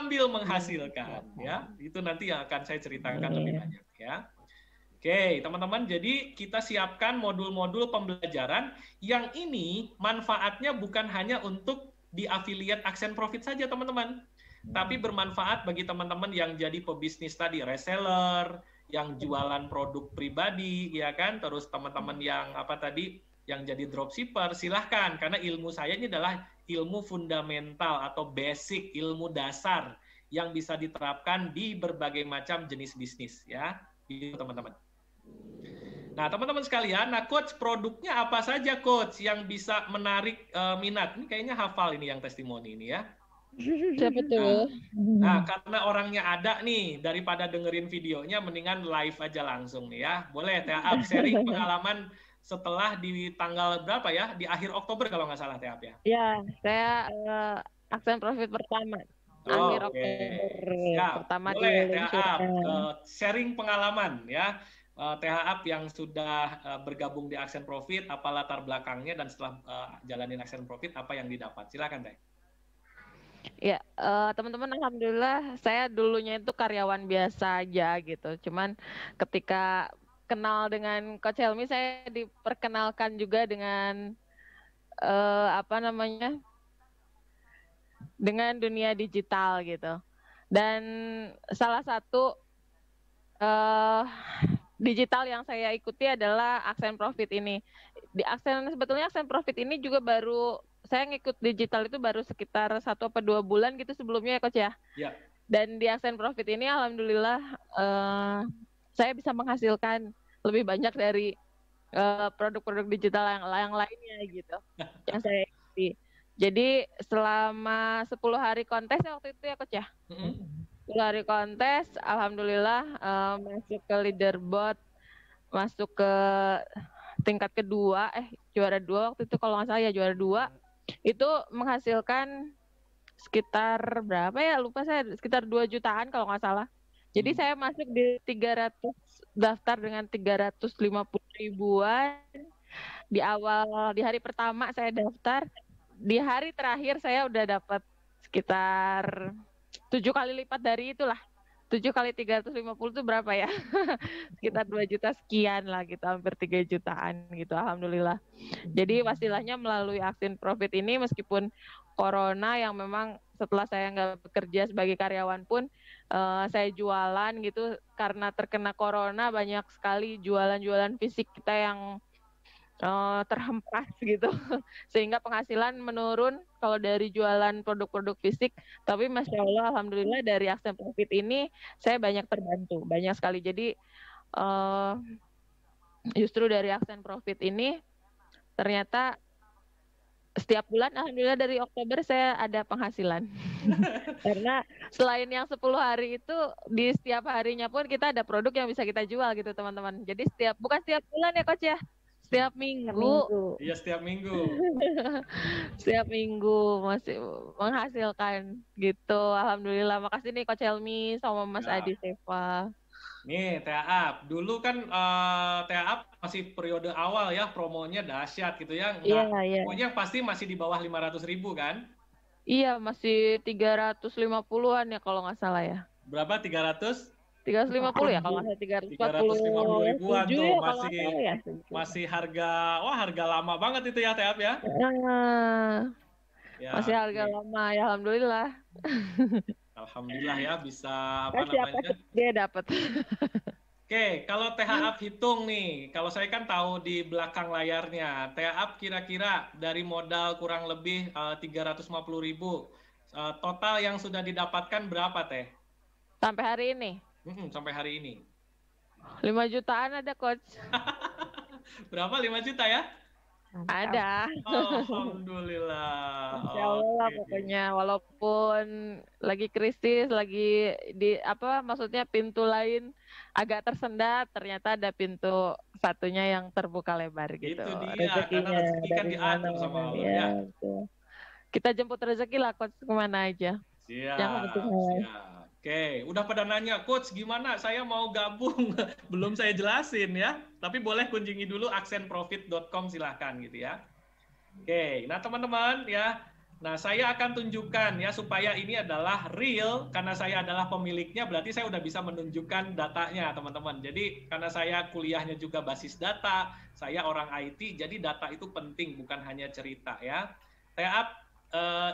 sambil menghasilkan ya. Itu nanti yang akan saya ceritakan lebih banyak ya. Oke, teman-teman, jadi kita siapkan modul-modul pembelajaran yang ini manfaatnya bukan hanya untuk di affiliate Accent Profit saja, teman-teman. Tapi bermanfaat bagi teman-teman yang jadi pebisnis tadi, reseller, yang jualan produk pribadi, ya kan? Terus teman-teman yang apa tadi, yang jadi dropshipper, silahkan. Karena ilmu saya ini adalah ilmu fundamental atau basic, ilmu dasar yang bisa diterapkan di berbagai macam jenis bisnis, ya. Gitu, teman-teman. Nah, teman-teman sekalian, nah coach produknya apa saja coach yang bisa menarik minat? Ini kayaknya hafal ini yang testimoni ini ya. Siapa tuh? Nah, karena orangnya ada nih, daripada dengerin videonya, mendingan live aja langsung nih ya. Boleh Teap sharing pengalaman setelah di tanggal berapa ya? Di akhir Oktober kalau nggak salah Teap ya. Ya, saya Accent Profit pertama. Akhir Oke, Oktober siap. pertama Boleh Teap diluncurkan. sharing pengalaman ya. THAP yang sudah bergabung di Accent Profit, apa latar belakangnya dan setelah jalanin Accent Profit apa yang didapat? Silakan Teh. Ya, teman-teman, alhamdulillah saya dulunya itu karyawan biasa aja gitu. Cuman ketika kenal dengan Coach Helmi, saya diperkenalkan juga dengan apa namanya, dengan dunia digital gitu. Dan salah satu digital yang saya ikuti adalah Accent Profit ini. Sebetulnya Accent Profit ini juga baru, saya ngikut digital itu baru sekitar 1 atau 2 bulan gitu sebelumnya ya Coach ya. Ya. Dan di Accent Profit ini alhamdulillah saya bisa menghasilkan lebih banyak dari produk-produk digital yang lainnya gitu yang saya ikuti. Jadi selama 10 hari kontes waktu itu ya Coach ya. 10 hari kontes, alhamdulillah masuk ke leaderboard, masuk ke tingkat kedua, juara 2 waktu itu kalau nggak salah ya juara 2. Itu menghasilkan sekitar berapa ya, lupa saya, sekitar 2 jutaan kalau nggak salah. Jadi saya masuk di 300 daftar dengan 350 ribuan. Di hari pertama saya daftar, di hari terakhir saya udah dapat sekitar 7 kali lipat dari itulah. 7 kali 350 itu berapa ya? Sekitar 2 juta sekian lah gitu, hampir 3 jutaan gitu, alhamdulillah. Jadi wastilahnya melalui Accent Profit ini, meskipun corona yang memang setelah saya nggak bekerja sebagai karyawan pun saya jualan gitu, karena terkena corona banyak sekali jualan-jualan fisik kita yang terhempas gitu, sehingga penghasilan menurun kalau dari jualan produk-produk fisik. Tapi Masya Allah, alhamdulillah dari Accent Profit ini saya banyak terbantu, banyak sekali. Jadi justru dari Accent Profit ini ternyata setiap bulan alhamdulillah dari Oktober saya ada penghasilan. Karena selain yang 10 hari itu, di setiap harinya pun kita ada produk yang bisa kita jual gitu teman-teman. Jadi bukan setiap bulan ya Coach ya, setiap minggu. Iya, setiap minggu. Setiap minggu masih menghasilkan gitu. Alhamdulillah. Makasih nih Coach Helmi sama Mas Adi Seva. Nih, TAAP. Dulu kan TAAP masih periode awal ya, promonya dahsyat gitu ya. Iya. Pokoknya pasti masih di bawah 500.000 kan? Iya, masih 350-an ya kalau nggak salah ya. Berapa? 300? 350 ya kalau nggak salah, 350 ribuan tuh ya, masih harga lama banget itu ya TAAP ya. Ya, masih harga lama ya, alhamdulillah. Alhamdulillah ya bisa apa namanya? Dia dapat. Oke, kalau THAP hitung nih, kalau saya kan tahu di belakang layarnya, THAP kira-kira dari modal kurang lebih 350.000, total yang sudah didapatkan berapa Teh? Sampai hari ini? Sampai hari ini. 5 jutaan ada Coach. Berapa? 5 juta ya? Ada. Alhamdulillah. Insya Allah pokoknya, walaupun lagi krisis, lagi maksudnya pintu lain agak tersendat, ternyata ada pintu satunya yang terbuka lebar gitu. Itu dia, karena rezeki kan diatur sama Allah ya. Kita jemput rezeki lah Coach kemana aja. Siap. Oke, udah pada nanya, Coach gimana saya mau gabung? Belum saya jelasin ya, tapi boleh kunjungi dulu accentprofit.com silahkan gitu ya. Oke, nah teman-teman ya, Nah, saya akan tunjukkan ya supaya ini adalah real karena saya adalah pemiliknya, berarti saya udah bisa menunjukkan datanya, teman-teman. Jadi karena saya kuliahnya juga basis data, saya orang IT, jadi data itu penting bukan hanya cerita ya. Saya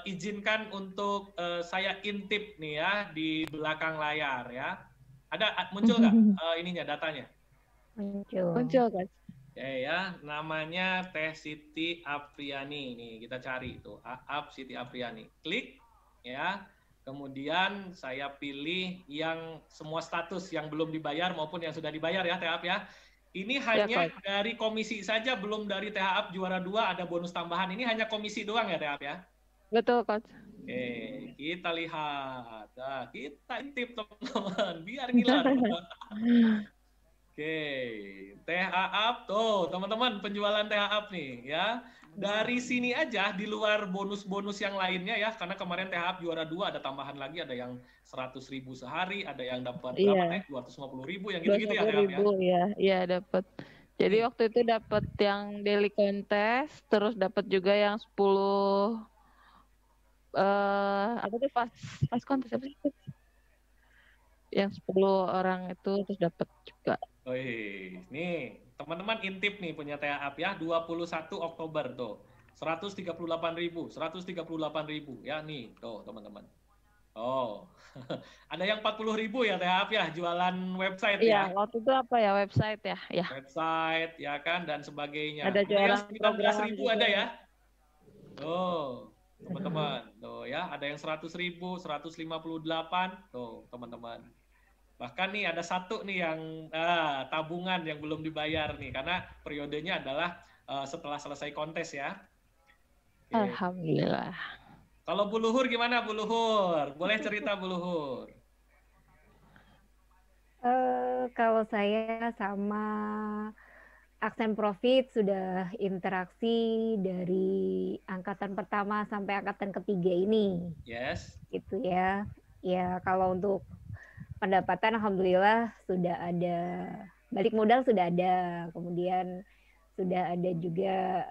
izinkan untuk saya intip nih ya di belakang layar ya. Ada muncul nggak ininya datanya? Muncul kan. Oke ya, namanya Teh Siti Apriani. Nih, kita cari itu. Aap Siti Apriani. Klik ya. Kemudian saya pilih yang semua status yang belum dibayar maupun yang sudah dibayar ya, Teh Aap ya. Ini hanya dari komisi saja, belum dari Teh Aap juara 2 ada bonus tambahan. Ini hanya komisi doang ya, Teh Aap ya. Betul, Coach. Oke, kita lihat. Nah, kita intip teman-teman, biar ngiler. Oke, Teh Aap tuh teman-teman penjualan Teh Aap nih ya. Dari sini aja di luar bonus-bonus yang lainnya ya, karena kemarin Teh Aap juara 2 ada tambahan lagi, ada yang 100.000 sehari, ada yang dapat berapa Teh? 250.000 yang gitu-gitu ya Teh Aap ya. Iya dapat. Jadi waktu itu dapat yang daily contest, terus dapat juga yang 10 apa tuh pas kontes apa sih? Yang 10 orang itu terus dapat juga. Wih, nih teman-teman intip nih punya Teh Aap ya, 21 Oktober tuh. 138.000 ya nih tuh teman-teman. Oh, ada yang 40.000 ya Teh Aap ya, jualan website ya. Iya, waktu itu apa ya, website ya? Ya. Website ya kan dan sebagainya. Ada jualan 19.000 ada ya. Oh, teman-teman. Tuh ya, ada yang 100.000, 158 tuh teman-teman. Bahkan nih ada satu nih yang tabungan yang belum dibayar nih karena periodenya adalah setelah selesai kontes ya. Oke. Alhamdulillah. Kalau Bu Luhur gimana Bu Luhur? Boleh cerita Bu Luhur? Kalau saya sama Aksen Profit sudah interaksi dari angkatan pertama sampai angkatan ketiga ini. Yes. Gitu ya. Ya kalau untuk pendapatan alhamdulillah sudah ada, balik modal sudah ada, kemudian sudah ada juga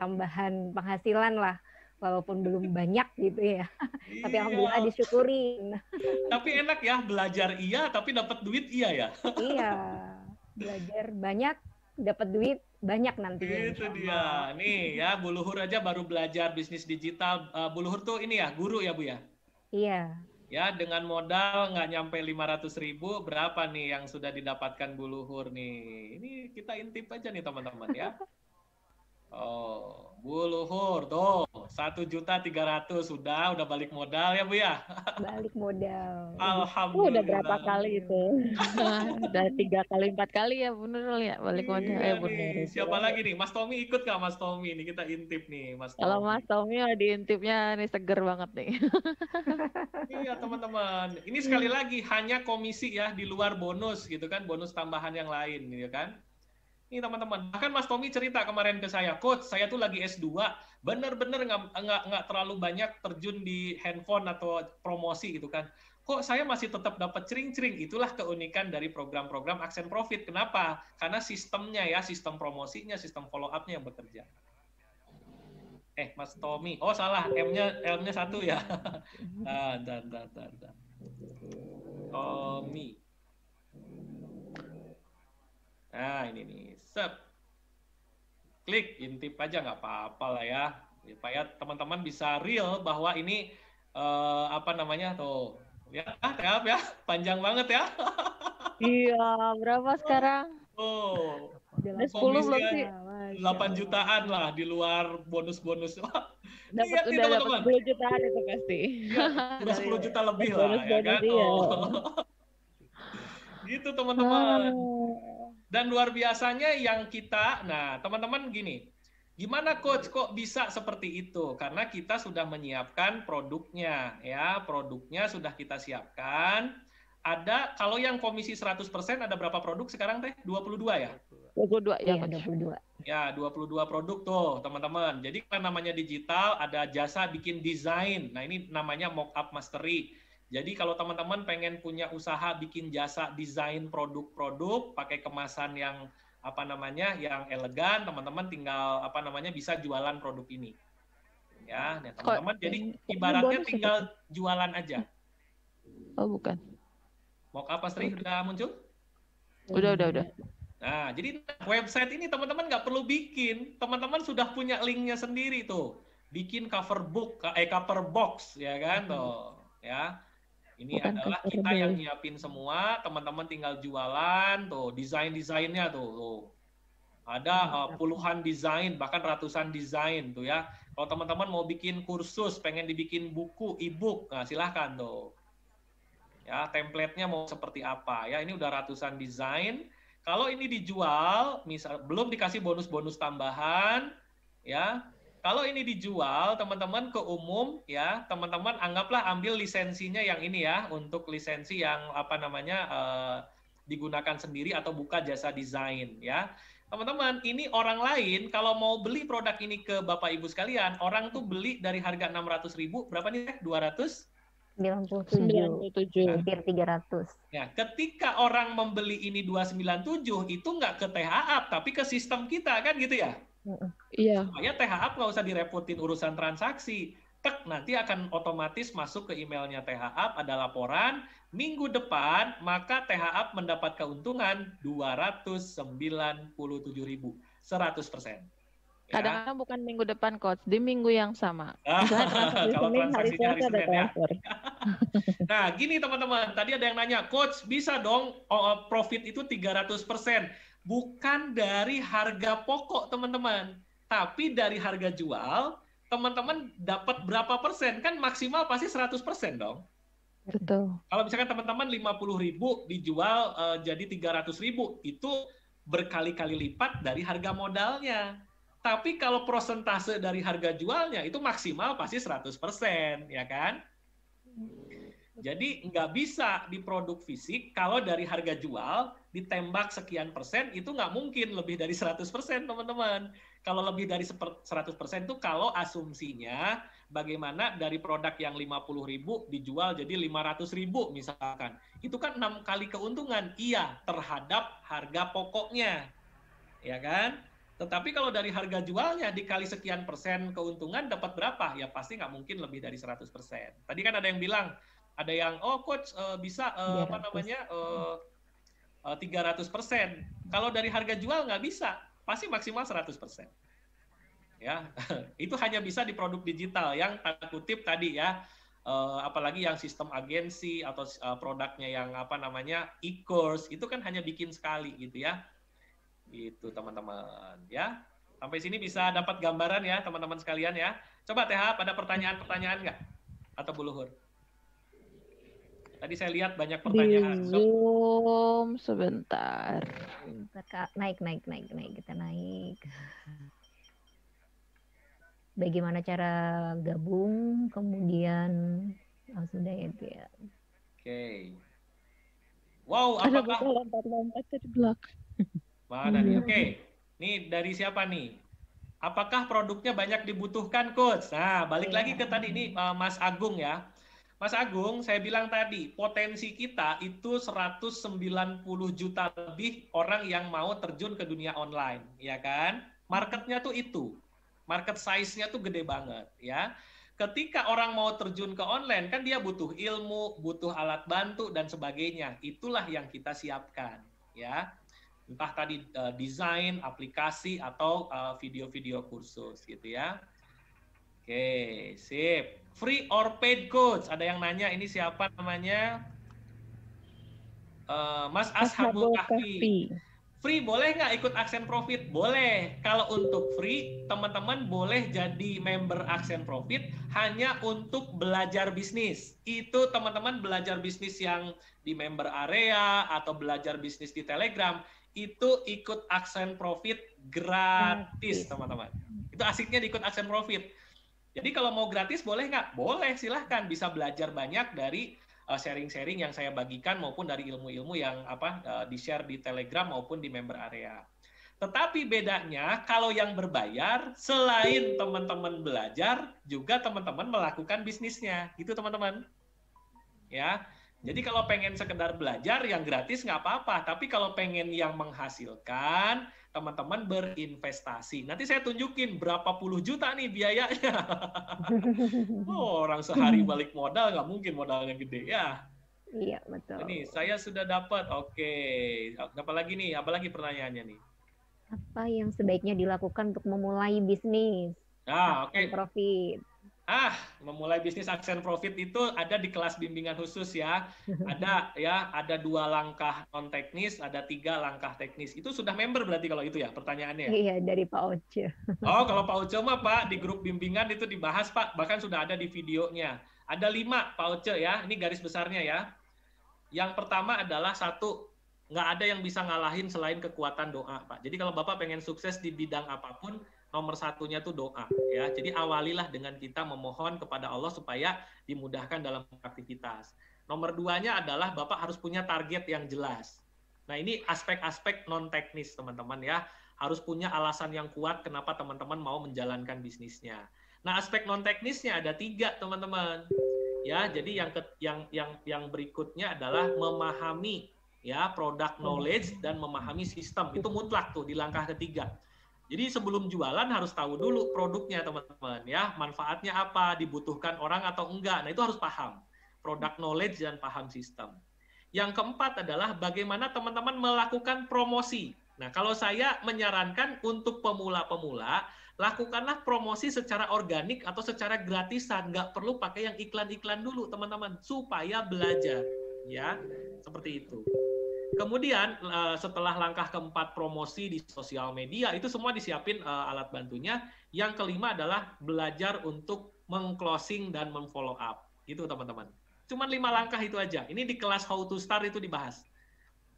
tambahan penghasilan lah, walaupun belum banyak gitu ya. Tapi alhamdulillah disyukurin. Tapi enak ya, belajar iya tapi dapat duit iya ya. Iya, belajar banyak dapat duit banyak nanti. Itu dia. Nih ya, Bu Luhur aja baru belajar bisnis digital. Bu Luhur tuh ini ya, guru ya Bu ya? Iya. Ya, dengan modal nggak nyampe 500.000, berapa nih yang sudah didapatkan Bu Luhur nih? Ini kita intip aja nih teman-teman ya. Oh, Bu Luhur tuh 1.300.000 udah balik modal ya Bu ya? Balik modal. Alhamdulillah. Udah berapa kali itu? Udah 3 kali 4 kali ya bener ya balik modal ya bener. Siapa lagi nih? Mas Tommy ikut nggak Mas Tommy? Nih kita intip nih Mas Tommy. Kalau Mas Tommy diintipnya nih seger banget nih. Iya teman-teman. Ini sekali lagi hanya komisi ya di luar bonus gitu kan, bonus tambahan yang lain gitu kan. Ini teman-teman, bahkan Mas Tommy cerita kemarin ke saya, Coach, saya tuh lagi S2, bener-bener nggak terlalu banyak terjun di handphone atau promosi gitu kan. Kok saya masih tetap dapat cering-cering? Itulah keunikan dari program-program Aksen Profit. Kenapa? Karena sistemnya ya, sistem promosinya, sistem follow up-nya yang bekerja. Mas Tommy, oh salah, M-nya satu ya. Tommy. Nah ini nih, klik intip aja nggak apa-apa lah ya, supaya teman-teman bisa real bahwa ini tuh lihat ya panjang banget ya. Iya, berapa sekarang? Oh, 10 belum sih? 8 jutaan lah di luar bonus-bonus. Dapat udah dapat 10 jutaan itu pasti. Ya, udah 10 juta lebih lah ya kan. Gitu teman-teman. Dan luar biasanya yang kita, nah teman-teman gini, gimana Coach kok bisa seperti itu? Karena kita sudah menyiapkan produknya, ya produknya sudah kita siapkan. Ada, kalau yang komisi 100% ada berapa produk sekarang Teh? 22 ya? 22 ya, 22. Ya, 22 produk tuh teman-teman. Jadi kalau namanya digital, ada jasa bikin desain. Nah ini namanya mock-up mastery. Jadi kalau teman-teman pengen punya usaha bikin jasa desain produk-produk pakai kemasan yang yang elegan, teman-teman tinggal bisa jualan produk ini. Ya, nih teman-teman. Jadi Ini ibaratnya bonus tinggal jualan aja. Oh, bukan. Mau apa, Sri? Udah muncul? Udah. Nah, jadi website ini teman-teman nggak perlu bikin. Teman-teman sudah punya linknya sendiri tuh. Bikin cover box, ya kan tuh. Ya, ini Bukan adalah cover kita yang boy. nyiapin semua. Teman-teman tinggal jualan tuh, desainnya tuh. Ada puluhan desain, bahkan ratusan desain tuh ya. Kalau teman-teman mau bikin kursus, pengen dibikin buku, e-book, nah silahkan tuh. Ya, template-nya mau seperti apa ya. Ini udah ratusan desain. Kalau ini dijual, misal belum dikasih bonus-bonus tambahan, ya. Kalau ini dijual, teman-teman ke umum, ya, teman-teman anggaplah ambil lisensinya yang ini ya, untuk lisensi yang apa namanya digunakan sendiri atau buka jasa desain, ya. Teman-teman, ini orang lain kalau mau beli produk ini ke Bapak Ibu sekalian, orang tuh beli dari harga 600.000, berapa nih? 97, hampir 300. Ya, ketika orang membeli ini 297 itu nggak ke THA tapi ke sistem kita kan gitu ya. Iya. Supaya THA nggak usah direpotin urusan transaksi. Tek, nanti akan otomatis masuk ke emailnya THA, ada laporan, minggu depan maka THA mendapat keuntungan 297.000, 100%. Ya. Kadang-kadang bukan minggu depan, Coach, di minggu yang sama. Kalau transaksinya hari Senin ya. Nah, gini teman-teman, tadi ada yang nanya, Coach, bisa dong profit itu 300%. Bukan dari harga pokok, teman-teman. Tapi dari harga jual, teman-teman dapat berapa persen? Kan maksimal pasti 100% dong. Betul. Kalau misalkan teman-teman 50.000 dijual jadi 300.000, itu berkali-kali lipat dari harga modalnya. Tapi kalau persentase dari harga jualnya itu maksimal pasti 100%, ya kan? Jadi nggak bisa di produk fisik kalau dari harga jual ditembak sekian persen itu nggak mungkin lebih dari 100%, teman-teman. Kalau lebih dari 100% itu kalau asumsinya bagaimana dari produk yang 50.000 dijual jadi 500.000 misalkan. Itu kan 6 kali keuntungan, iya, terhadap harga pokoknya. Ya kan? Tetapi kalau dari harga jualnya dikali sekian persen keuntungan dapat berapa? Ya pasti nggak mungkin lebih dari 100%. Tadi kan ada yang bilang, ada yang, oh coach bisa apa namanya 300%. Kalau dari harga jual nggak bisa, pasti maksimal 100%. Ya, itu hanya bisa di produk digital yang tanda kutip tadi ya, apalagi yang sistem agensi atau produknya yang apa namanya e-course itu kan hanya bikin sekali gitu ya. Itu teman-teman ya. Sampai sini bisa dapat gambaran ya teman-teman sekalian ya. Coba TH, ada pertanyaan-pertanyaan nggak? Atau Bu Luhur? Tadi saya lihat banyak pertanyaan. Di Zoom sebentar. Naik, kita naik. Bagaimana cara gabung, kemudian sudah ya. Oke. Wow, Ada apakah lompat-lompat dari belakang. Mana nih? Oke. Nih dari siapa nih? Apakah produknya banyak dibutuhkan, Coach? Nah, balik lagi ke tadi nih Mas Agung ya. Mas Agung, saya bilang tadi, potensi kita itu 190 juta lebih orang yang mau terjun ke dunia online, ya kan? Marketnya tuh itu. Market size-nya tuh gede banget, ya. Ketika orang mau terjun ke online, kan dia butuh ilmu, butuh alat bantu, dan sebagainya. Itulah yang kita siapkan, ya. Entah tadi desain, aplikasi, atau video-video kursus, gitu ya. Oke, sip. Free or paid, Coach? Ada yang nanya, ini siapa namanya? Mas Ashabul Kahfi. Free boleh nggak ikut Aksen Profit? Boleh. Kalau untuk free, teman-teman boleh jadi member Aksen Profit hanya untuk belajar bisnis. Itu teman-teman belajar bisnis yang di member area atau belajar bisnis di Telegram, itu ikut Aksen Profit gratis, teman-teman. Itu asiknya di ikut Aksen Profit. Jadi kalau mau gratis boleh nggak? Boleh, silahkan. Bisa belajar banyak dari sharing-sharing yang saya bagikan maupun dari ilmu-ilmu yang di-share di Telegram maupun di member area. Tetapi bedanya kalau yang berbayar, selain teman-teman belajar, juga teman-teman melakukan bisnisnya. Gitu teman-teman. Ya. Jadi kalau pengen sekedar belajar, yang gratis nggak apa-apa. Tapi kalau pengen yang menghasilkan, teman-teman berinvestasi. Nanti saya tunjukin berapa puluh juta nih biayanya. Oh, orang sehari balik modal nggak mungkin modalnya gede ya. Iya, betul. Ini saya sudah dapat. Oke. Apa lagi nih? Apa lagi pertanyaannya nih? Apa yang sebaiknya dilakukan untuk memulai bisnis? Oke. Profit. Memulai bisnis Aksen Profit itu ada di kelas bimbingan khusus ya. Ada 2 langkah non teknis, ada 3 langkah teknis. Itu sudah member berarti kalau itu ya pertanyaannya. Iya, dari Pak Oce. Kalau Pak Oce mah Pak di grup bimbingan itu dibahas Pak, bahkan sudah ada di videonya. Ada 5 Pak Oce ya, ini garis besarnya ya. Yang pertama adalah 1, nggak ada yang bisa ngalahin selain kekuatan doa Pak. Jadi kalau Bapak pengen sukses di bidang apapun, nomor 1-nya tuh doa ya. Jadi awalilah dengan kita memohon kepada Allah supaya dimudahkan dalam aktivitas. Nomor 2-nya adalah Bapak harus punya target yang jelas. Nah, ini aspek-aspek non teknis teman-teman ya. Harus punya alasan yang kuat kenapa teman-teman mau menjalankan bisnisnya. Nah, aspek non teknisnya ada 3 teman-teman. Ya, jadi yang berikutnya adalah memahami ya product knowledge dan memahami sistem. Itu mutlak tuh di langkah ketiga. Jadi sebelum jualan harus tahu dulu produknya teman-teman ya, manfaatnya apa, dibutuhkan orang atau enggak. Nah, itu harus paham. Product knowledge dan paham sistem. Yang keempat adalah bagaimana teman-teman melakukan promosi. Nah, kalau saya menyarankan untuk pemula-pemula, lakukanlah promosi secara organik atau secara gratisan, nggak perlu pakai yang iklan-iklan dulu teman-teman, supaya belajar ya, seperti itu. Kemudian setelah langkah keempat promosi di sosial media, itu semua disiapin alat bantunya. Yang kelima adalah belajar untuk meng-closing dan meng-follow up. Gitu teman-teman. Cuman 5 langkah itu aja. Ini di kelas How to Start itu dibahas.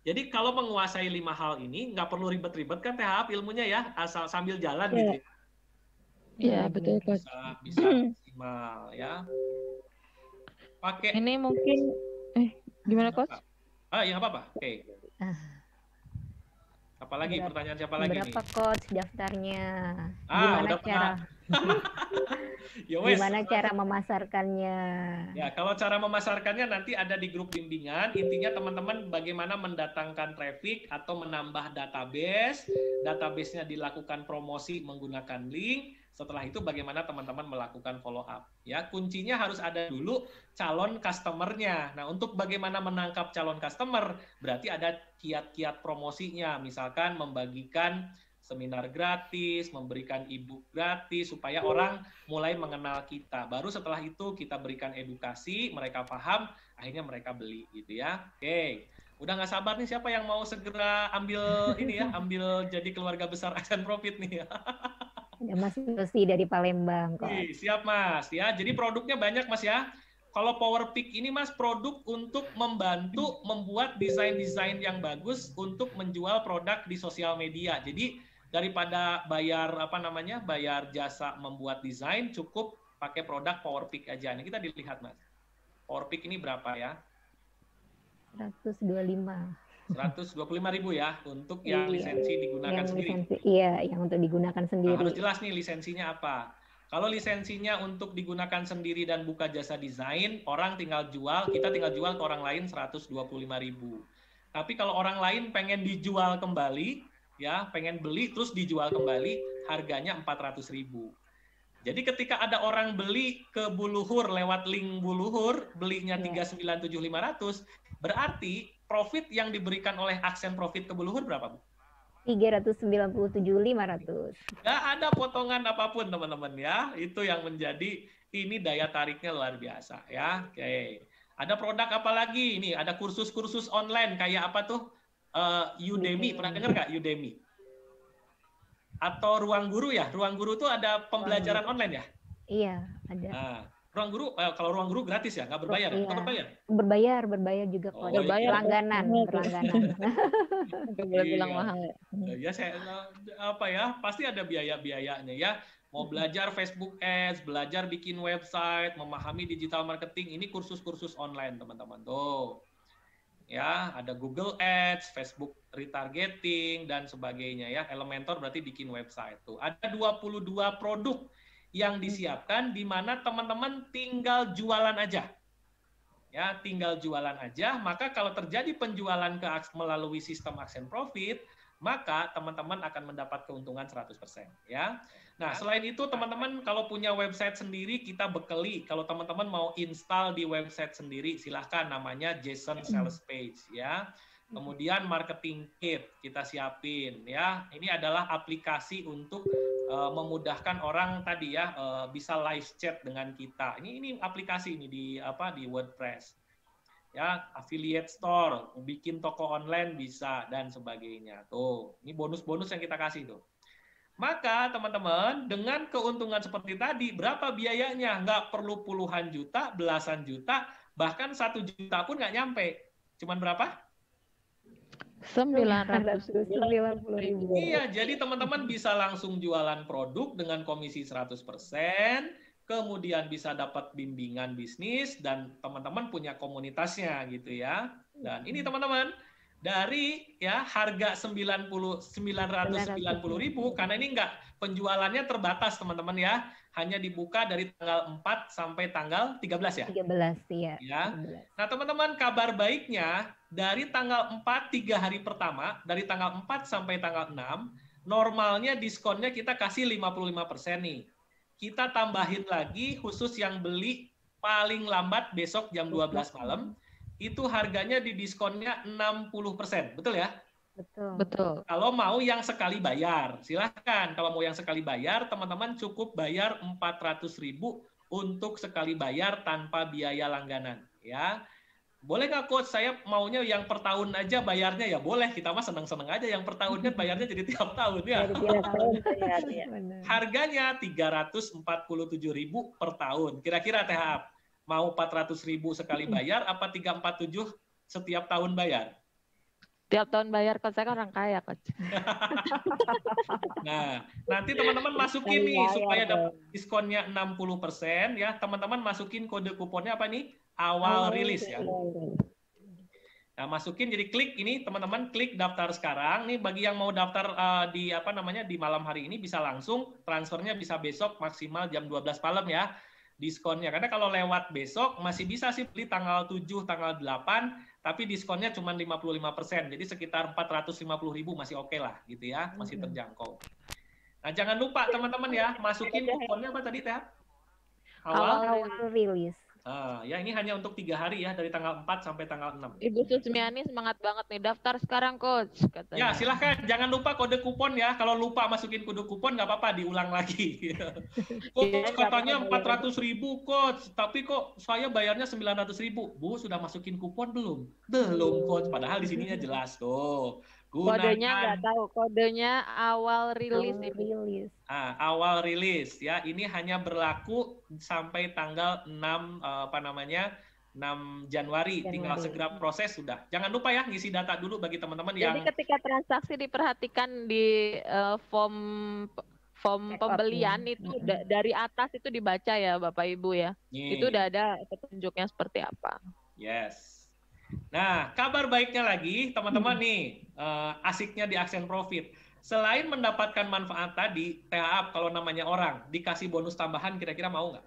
Jadi kalau menguasai 5 hal ini, nggak perlu ribet-ribet kan THA ilmunya ya, asal sambil jalan gitu. Iya, betul Coach. Bisa maksimal ya. Pakai. Ini mungkin, gimana Coach? Ya apa-apa. Oke. Apalagi pertanyaan siapa lagi nih? Berapa Coach daftarnya? Gimana cara memasarkannya? Ya, kalau cara memasarkannya nanti ada di grup bimbingan. Intinya teman-teman bagaimana mendatangkan traffic atau menambah database. Database-nya dilakukan promosi menggunakan link. Setelah itu bagaimana teman-teman melakukan follow up. Ya, kuncinya harus ada dulu calon customer-nya. Nah, untuk bagaimana menangkap calon customer, berarti ada kiat-kiat promosinya. Misalkan membagikan seminar gratis, memberikan e-book gratis, supaya orang mulai mengenal kita. Baru setelah itu kita berikan edukasi, mereka paham, akhirnya mereka beli gitu ya. Oke. Udah nggak sabar nih siapa yang mau segera ambil ini ya, ambil jadi keluarga besar Aksen Profit nih ya. Ada Mas Yosi dari Palembang kok. Siap Mas ya. Jadi produknya banyak Mas ya. Kalau PowerPick ini Mas produk untuk membantu membuat desain-desain yang bagus untuk menjual produk di sosial media. Jadi daripada bayar bayar jasa membuat desain, cukup pakai produk PowerPick aja. Ini kita dilihat Mas. PowerPick ini berapa ya? 125. 125.000 ya untuk yang lisensi digunakan sendiri. Yang untuk digunakan sendiri. Harus jelas nih lisensinya apa. Kalau lisensinya untuk digunakan sendiri dan buka jasa desain, orang tinggal jual, kita tinggal jual ke orang lain 125.000. Tapi kalau orang lain pengen dijual kembali, ya pengen beli terus dijual kembali, harganya 400.000. Jadi ketika ada orang beli ke Buluhur lewat link Buluhur, belinya 397.500, berarti profit yang diberikan oleh Aksen Profit ke Buluhur berapa, Bu? 397.500. Nggak ada potongan apapun, teman-teman ya. Itu yang menjadi ini daya tariknya luar biasa ya. Oke. Ada produk apa lagi? Ini ada kursus-kursus online kayak apa tuh? Udemy, pernah dengar nggak Udemy? Atau Ruang Guru ya? Ruang Guru tuh ada pembelajaran online ya? Iya, ada. Nah, Ruang Guru, kalau Ruang Guru gratis ya, nggak berbayar? Iya. Nggak berbayar? Berbayar juga kok. Berbayar. Berlangganan. Nggak boleh bilang mahal ya. Ya pasti ada biaya-biayanya ya. Mau belajar Facebook Ads, belajar bikin website, memahami digital marketing, ini kursus-kursus online teman-teman tuh. Ya, ada Google Ads, Facebook retargeting dan sebagainya ya. Elementor berarti bikin website tuh. Ada 22 produk yang disiapkan di mana teman-teman tinggal jualan aja. Ya, tinggal jualan aja, maka kalau terjadi penjualan melalui sistem Aksen Profit, maka teman-teman akan mendapat keuntungan 100% ya. Nah, selain itu teman-teman kalau punya website sendiri kita bekali. Kalau teman-teman mau install di website sendiri silahkan, namanya JSON Sales Page ya. Kemudian marketing kit kita siapin ya. Ini adalah aplikasi untuk memudahkan orang tadi ya bisa live chat dengan kita. Ini aplikasi ini di WordPress. Ya, affiliate store, bikin toko online bisa dan sebagainya. Tuh, ini bonus-bonus yang kita kasih tuh. Maka teman-teman, dengan keuntungan seperti tadi, berapa biayanya? Nggak perlu puluhan juta, belasan juta, bahkan 1 juta pun nggak nyampe. Cuman berapa? 990.000. Iya, jadi teman-teman bisa langsung jualan produk dengan komisi 100%, kemudian bisa dapat bimbingan bisnis, dan teman-teman punya komunitasnya gitu ya. Dan ini teman-teman, dari ya harga 990.000, karena ini enggak, penjualannya terbatas teman-teman ya, hanya dibuka dari tanggal 4 sampai tanggal 13 ya? 13, iya. Ya. Nah teman-teman, kabar baiknya dari tanggal 4, 3 hari pertama, dari tanggal 4 sampai tanggal 6, normalnya diskonnya kita kasih 55% nih. Kita tambahin lagi khusus yang beli paling lambat besok jam 12 malam, itu harganya di diskonnya 60%. Betul ya? Betul. Kalau mau yang sekali bayar, silahkan. Kalau mau yang sekali bayar, teman-teman cukup bayar 400.000 untuk sekali bayar tanpa biaya langganan. Ya, boleh nggak coach? Saya maunya yang per tahun aja bayarnya, ya boleh. Kita mah seneng-seneng aja yang per tahun kan bayarnya jadi tiap tahun ya. Harganya 347.000 per tahun. Kira-kira THA mau 400.000 sekali bayar apa 347 setiap tahun bayar? Tiap tahun bayar, coach. Saya kan orang kaya, coach. Nah, nanti teman-teman masukin nih supaya dapat diskonnya 60% ya. Teman-teman masukin kode kuponnya apa nih? Awal rilis ya. Nah, masukin, jadi klik ini teman-teman, klik daftar sekarang. Nih bagi yang mau daftar di di malam hari ini bisa langsung, transfernya bisa besok maksimal jam 12 malam ya. Diskonnya, karena kalau lewat besok masih bisa sih beli tanggal 7, tanggal 8, tapi diskonnya cuma 55%, jadi sekitar 450.000 masih oke lah gitu ya, masih terjangkau. Nah jangan lupa teman-teman ya, masukin kuponnya apa tadi Teh? Awal rilis. Ya ini hanya untuk 3 hari ya, dari tanggal 4 sampai tanggal 6. Ibu Susmiani semangat banget nih, daftar sekarang coach katanya. Ya silahkan, jangan lupa kode kupon ya. Kalau lupa masukin kode kupon nggak apa-apa, diulang lagi. Coach katanya 400.000 coach, tapi kok saya bayarnya 900.000. Bu sudah masukin kupon belum? Belum coach, padahal di sininya jelas tuh. Kodenya nggak tahu, kodenya awal rilis ini. Awal rilis ya, ini hanya berlaku sampai tanggal 6 6 Januari. Tinggal segera proses sudah. Jangan lupa ya ngisi data dulu bagi teman-teman yang. Jadi ketika transaksi diperhatikan di form pembelian itu dari atas itu dibaca ya Bapak Ibu ya. Itu udah ada petunjuknya seperti apa. Yes. Nah, kabar baiknya lagi, teman-teman nih, asiknya di Aksen Profit. Selain mendapatkan manfaat tadi, THA kalau namanya orang, dikasih bonus tambahan, kira-kira mau nggak?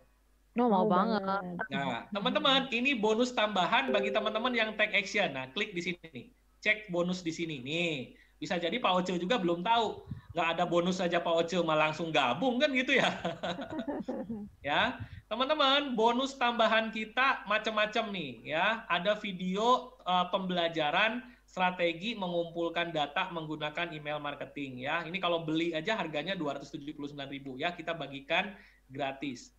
Mau banget. Nah, teman-teman, ini bonus tambahan bagi teman-teman yang take action. Nah, klik di sini nih. Cek bonus di sini nih. Bisa jadi Pak Oce juga belum tahu. Nggak ada bonus saja Pak Oce malah langsung gabung kan gitu ya. Ya, teman-teman, bonus tambahan kita macam-macam nih ya. Ada video pembelajaran strategi mengumpulkan data menggunakan email marketing ya. Ini kalau beli aja harganya 279.000 ya, kita bagikan gratis.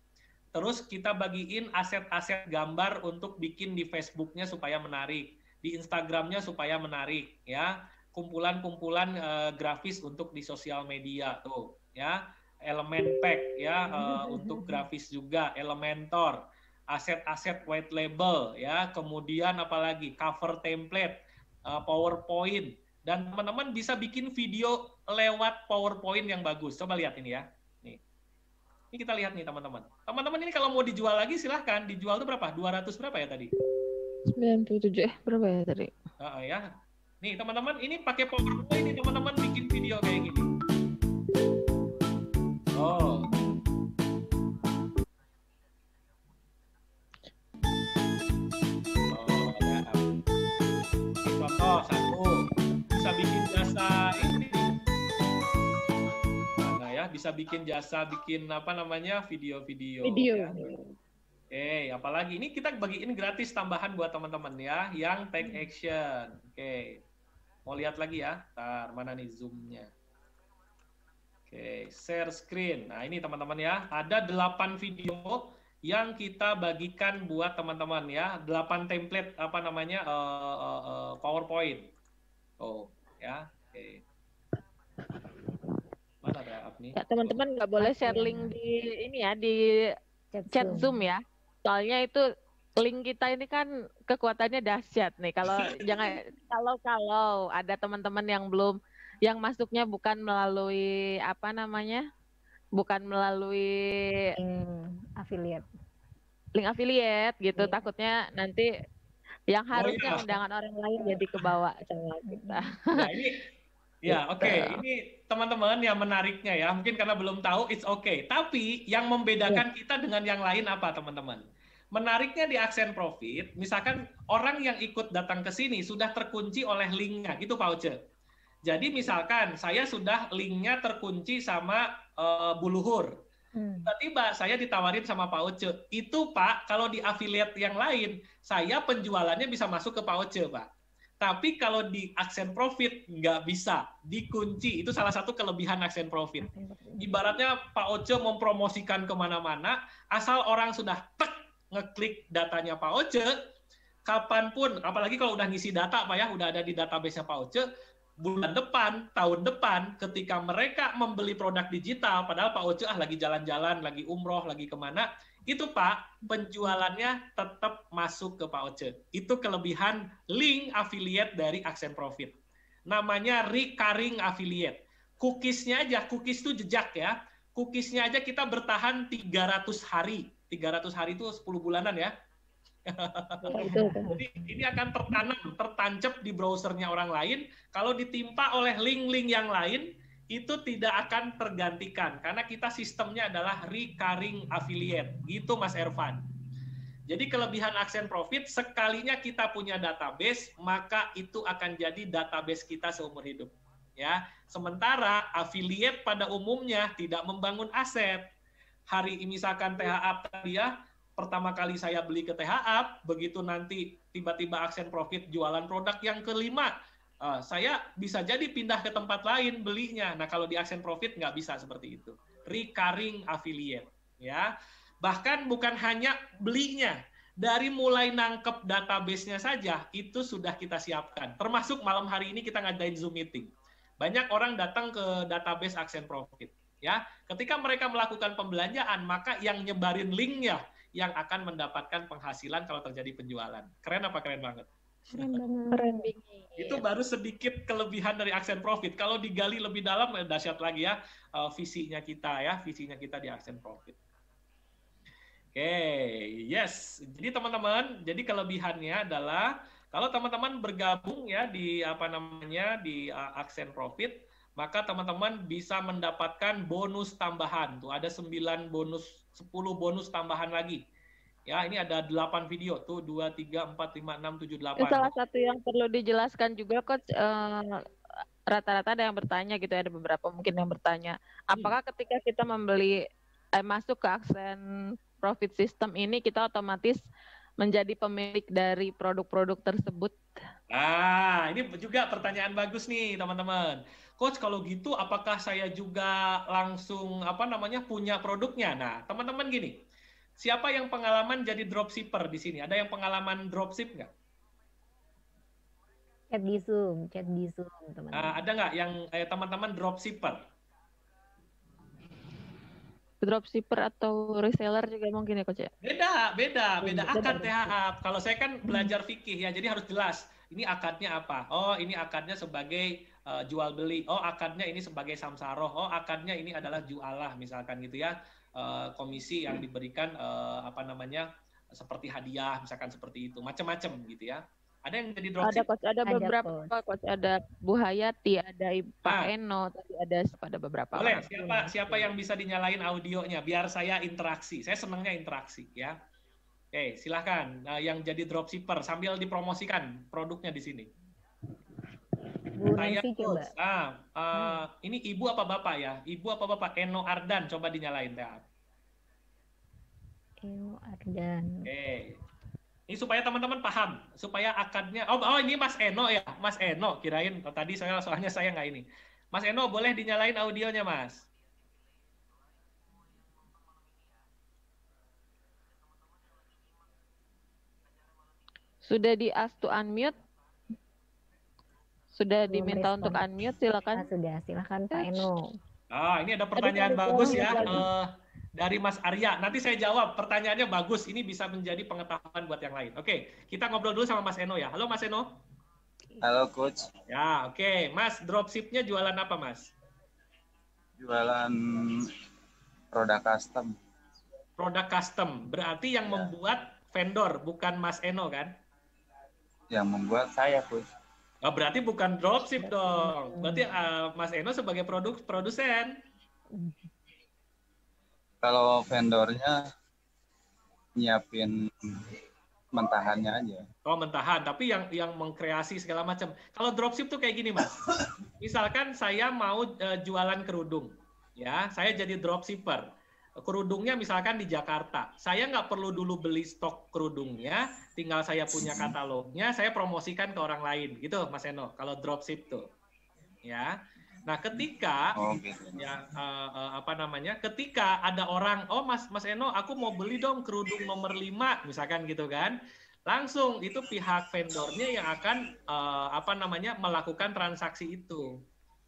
Terus kita bagiin aset-aset gambar untuk bikin di Facebooknya supaya menarik, di Instagramnya supaya menarik ya. Kumpulan-kumpulan grafis untuk di sosial media tuh ya. Elemen pack ya untuk grafis juga, Elementor, aset-aset white label ya, kemudian apalagi cover template, PowerPoint, dan teman-teman bisa bikin video lewat PowerPoint yang bagus. Coba lihat ini ya. Nih. Ini kita lihat nih teman-teman. Teman-teman ini kalau mau dijual lagi silahkan. Dijual itu berapa? 200 berapa ya tadi? 97 berapa ya tadi? Ya. Nih teman-teman, ini pakai PowerPoint nih teman-teman bikin video kayak gini. Oh. Ya. Contoh satu, bisa bikin jasa ini bisa bikin jasa, bikin apa namanya video-video. Video. Ya. Oke, apalagi ini kita bagiin gratis tambahan buat teman-teman ya, yang take action. Oke, mau lihat lagi ya? Ntar, mana nih zoom-nya? Oke, share screen. Nah ini teman-teman ya, ada 8 video yang kita bagikan buat teman-teman ya, 8 template apa namanya PowerPoint. Oh ya, oke. Mana ada Apni? Ya, teman-teman nggak boleh share link di ini ya, di chat Zoom ya. Soalnya itu link kita ini kan kekuatannya dahsyat nih. Kalau kalau ada teman-teman yang belum, yang masuknya bukan melalui apa namanya, bukan melalui link affiliate gitu, takutnya nanti yang harusnya undangan orang lain jadi kebawa sama kita. Nah ini ya, oke. Ini teman-teman yang menariknya ya, mungkin karena belum tahu, it's okay. Tapi yang membedakan kita dengan yang lain apa, teman-teman? Menariknya di Aksen Profit, misalkan orang yang ikut datang ke sini sudah terkunci oleh linknya, gitu Pak Oce. Jadi misalkan saya sudah linknya terkunci sama Bu Luhur. Tiba-tiba saya ditawarin sama Pak Oce. Itu Pak, kalau di affiliate yang lain, saya penjualannya bisa masuk ke Pak Oce, Pak. Tapi kalau di Aksen Profit nggak bisa, dikunci. Itu salah satu kelebihan Aksen Profit. Ibaratnya Pak Oce mempromosikan kemana-mana, asal orang sudah ngeklik datanya Pak Oce, kapanpun, apalagi kalau udah ngisi data Pak ya, udah ada di database-nya Pak Oce, bulan depan, tahun depan, ketika mereka membeli produk digital, padahal Pak Oce lagi jalan-jalan, lagi umroh, lagi kemana, itu Pak, penjualannya tetap masuk ke Pak Oce. Itu kelebihan link affiliate dari Aksen Profit. Namanya recurring affiliate. Cookies-nya aja, cookies itu jejak ya. Cookies-nya aja kita bertahan 300 hari. 300 hari itu 10 bulanan ya. Jadi ini akan tertancap di browsernya orang lain. Kalau ditimpa oleh link-link yang lain, itu tidak akan tergantikan. Karena kita sistemnya adalah recurring affiliate. Gitu Mas Ervan. Jadi kelebihan Aksen Profit, sekalinya kita punya database, maka itu akan jadi database kita seumur hidup. Ya, sementara affiliate pada umumnya tidak membangun aset. Hari ini misalkan THA tadi ya, pertama kali saya beli ke THA, begitu nanti tiba-tiba Aksen Profit jualan produk yang kelima, saya bisa jadi pindah ke tempat lain belinya. Nah kalau di Aksen Profit nggak bisa seperti itu. Recurring affiliate, ya. Bahkan bukan hanya belinya, dari mulai nangkep database-nya saja itu sudah kita siapkan. Termasuk malam hari ini kita ngadain Zoom meeting. Banyak orang datang ke database Aksen Profit. Ya, ketika mereka melakukan pembelanjaan, maka yang nyebarin linknya yang akan mendapatkan penghasilan kalau terjadi penjualan. Keren apa keren banget? Keren banget. Keren. Itu baru sedikit kelebihan dari Aksen Profit. Kalau digali lebih dalam, dahsyat lagi ya visinya kita di Aksen Profit. Oke, yes. Jadi teman-teman, jadi kelebihannya adalah kalau teman-teman bergabung ya di Aksen Profit, maka teman-teman bisa mendapatkan bonus tambahan. Tuh ada 10 bonus tambahan lagi. Ya, ini ada 8 video tuh 2 3 4 5 6 7 8. Salah satu yang perlu dijelaskan juga Coach, rata-rata ada yang bertanya gitu, ada beberapa mungkin yang bertanya, apakah ketika kita membeli masuk ke Aksen Profit System ini kita otomatis menjadi pemilik dari produk-produk tersebut? Nah, ini juga pertanyaan bagus nih, teman-teman. Coach, kalau gitu apakah saya juga langsung punya produknya? Nah, teman-teman gini. Siapa yang pengalaman jadi dropshipper di sini? Ada yang pengalaman dropship nggak? Chat di Zoom, teman-teman. Ada nggak yang teman-teman dropshipper? Dropshipper atau reseller juga mungkin ya Coach ya? Beda akad THA. Kalau saya kan belajar fikih ya, jadi harus jelas. Ini akadnya apa? Oh, ini akadnya sebagai jual beli. Oh, akadnya ini sebagai samsaroh. Oh, akadnya ini adalah jualah misalkan gitu ya. Komisi yang diberikan seperti hadiah misalkan seperti itu. Macam-macam gitu ya. Ada yang jadi dropship? Ada beberapa Coach. Ada Bu Hayati, ada Pak Eno, tadi ada beberapa. Boleh, siapa yang bisa dinyalain audionya biar saya interaksi. Saya senangnya interaksi ya. Oke, silahkan yang jadi dropshipper sambil dipromosikan produknya di sini. Bu Saya Nancy coba. coach. Ini ibu apa bapak ya? Ibu apa bapak? Eno Ardan, coba dinyalain ya. Eno Ardan. Oke. Ini supaya teman-teman paham, supaya akadnya. Oh, ini Mas Eno ya, Mas Eno. Kirain tadi soalnya saya nggak ini. Mas Eno, boleh dinyalain audionya, Mas? Sudah di-ask to unmute? Sudah Belum diminta respon. untuk unmute, silakan. Sudah, silakan Pak Eno. Ini ada pertanyaan bagus ya dari Mas Arya. Nanti saya jawab. Pertanyaannya bagus. Ini bisa menjadi pengetahuan buat yang lain. Oke, kita ngobrol dulu sama Mas Eno ya. Halo Mas Eno. Halo Coach. Ya, oke. Mas, dropshipnya jualan apa, Mas? Jualan produk custom. Produk custom. Berarti yang membuat vendor, bukan Mas Eno kan? Yang membuat saya, Coach. Berarti bukan dropship dong. Berarti Mas Eno sebagai produsen. Kalau vendornya nyiapin mentahannya aja. Oh, mentahan, tapi yang mengkreasi segala macam. Kalau dropship tuh kayak gini, Mas. Misalkan saya mau jualan kerudung, ya, saya jadi dropshipper. Kerudungnya misalkan di Jakarta, saya nggak perlu dulu beli stok kerudungnya, tinggal saya punya katalognya, saya promosikan ke orang lain, gitu, Mas Eno. Kalau dropship tuh, ya. Nah, ketika ketika ada orang, oh Mas Eno, aku mau beli dong kerudung nomor 5, misalkan gitu kan, langsung itu pihak vendornya yang akan melakukan transaksi itu.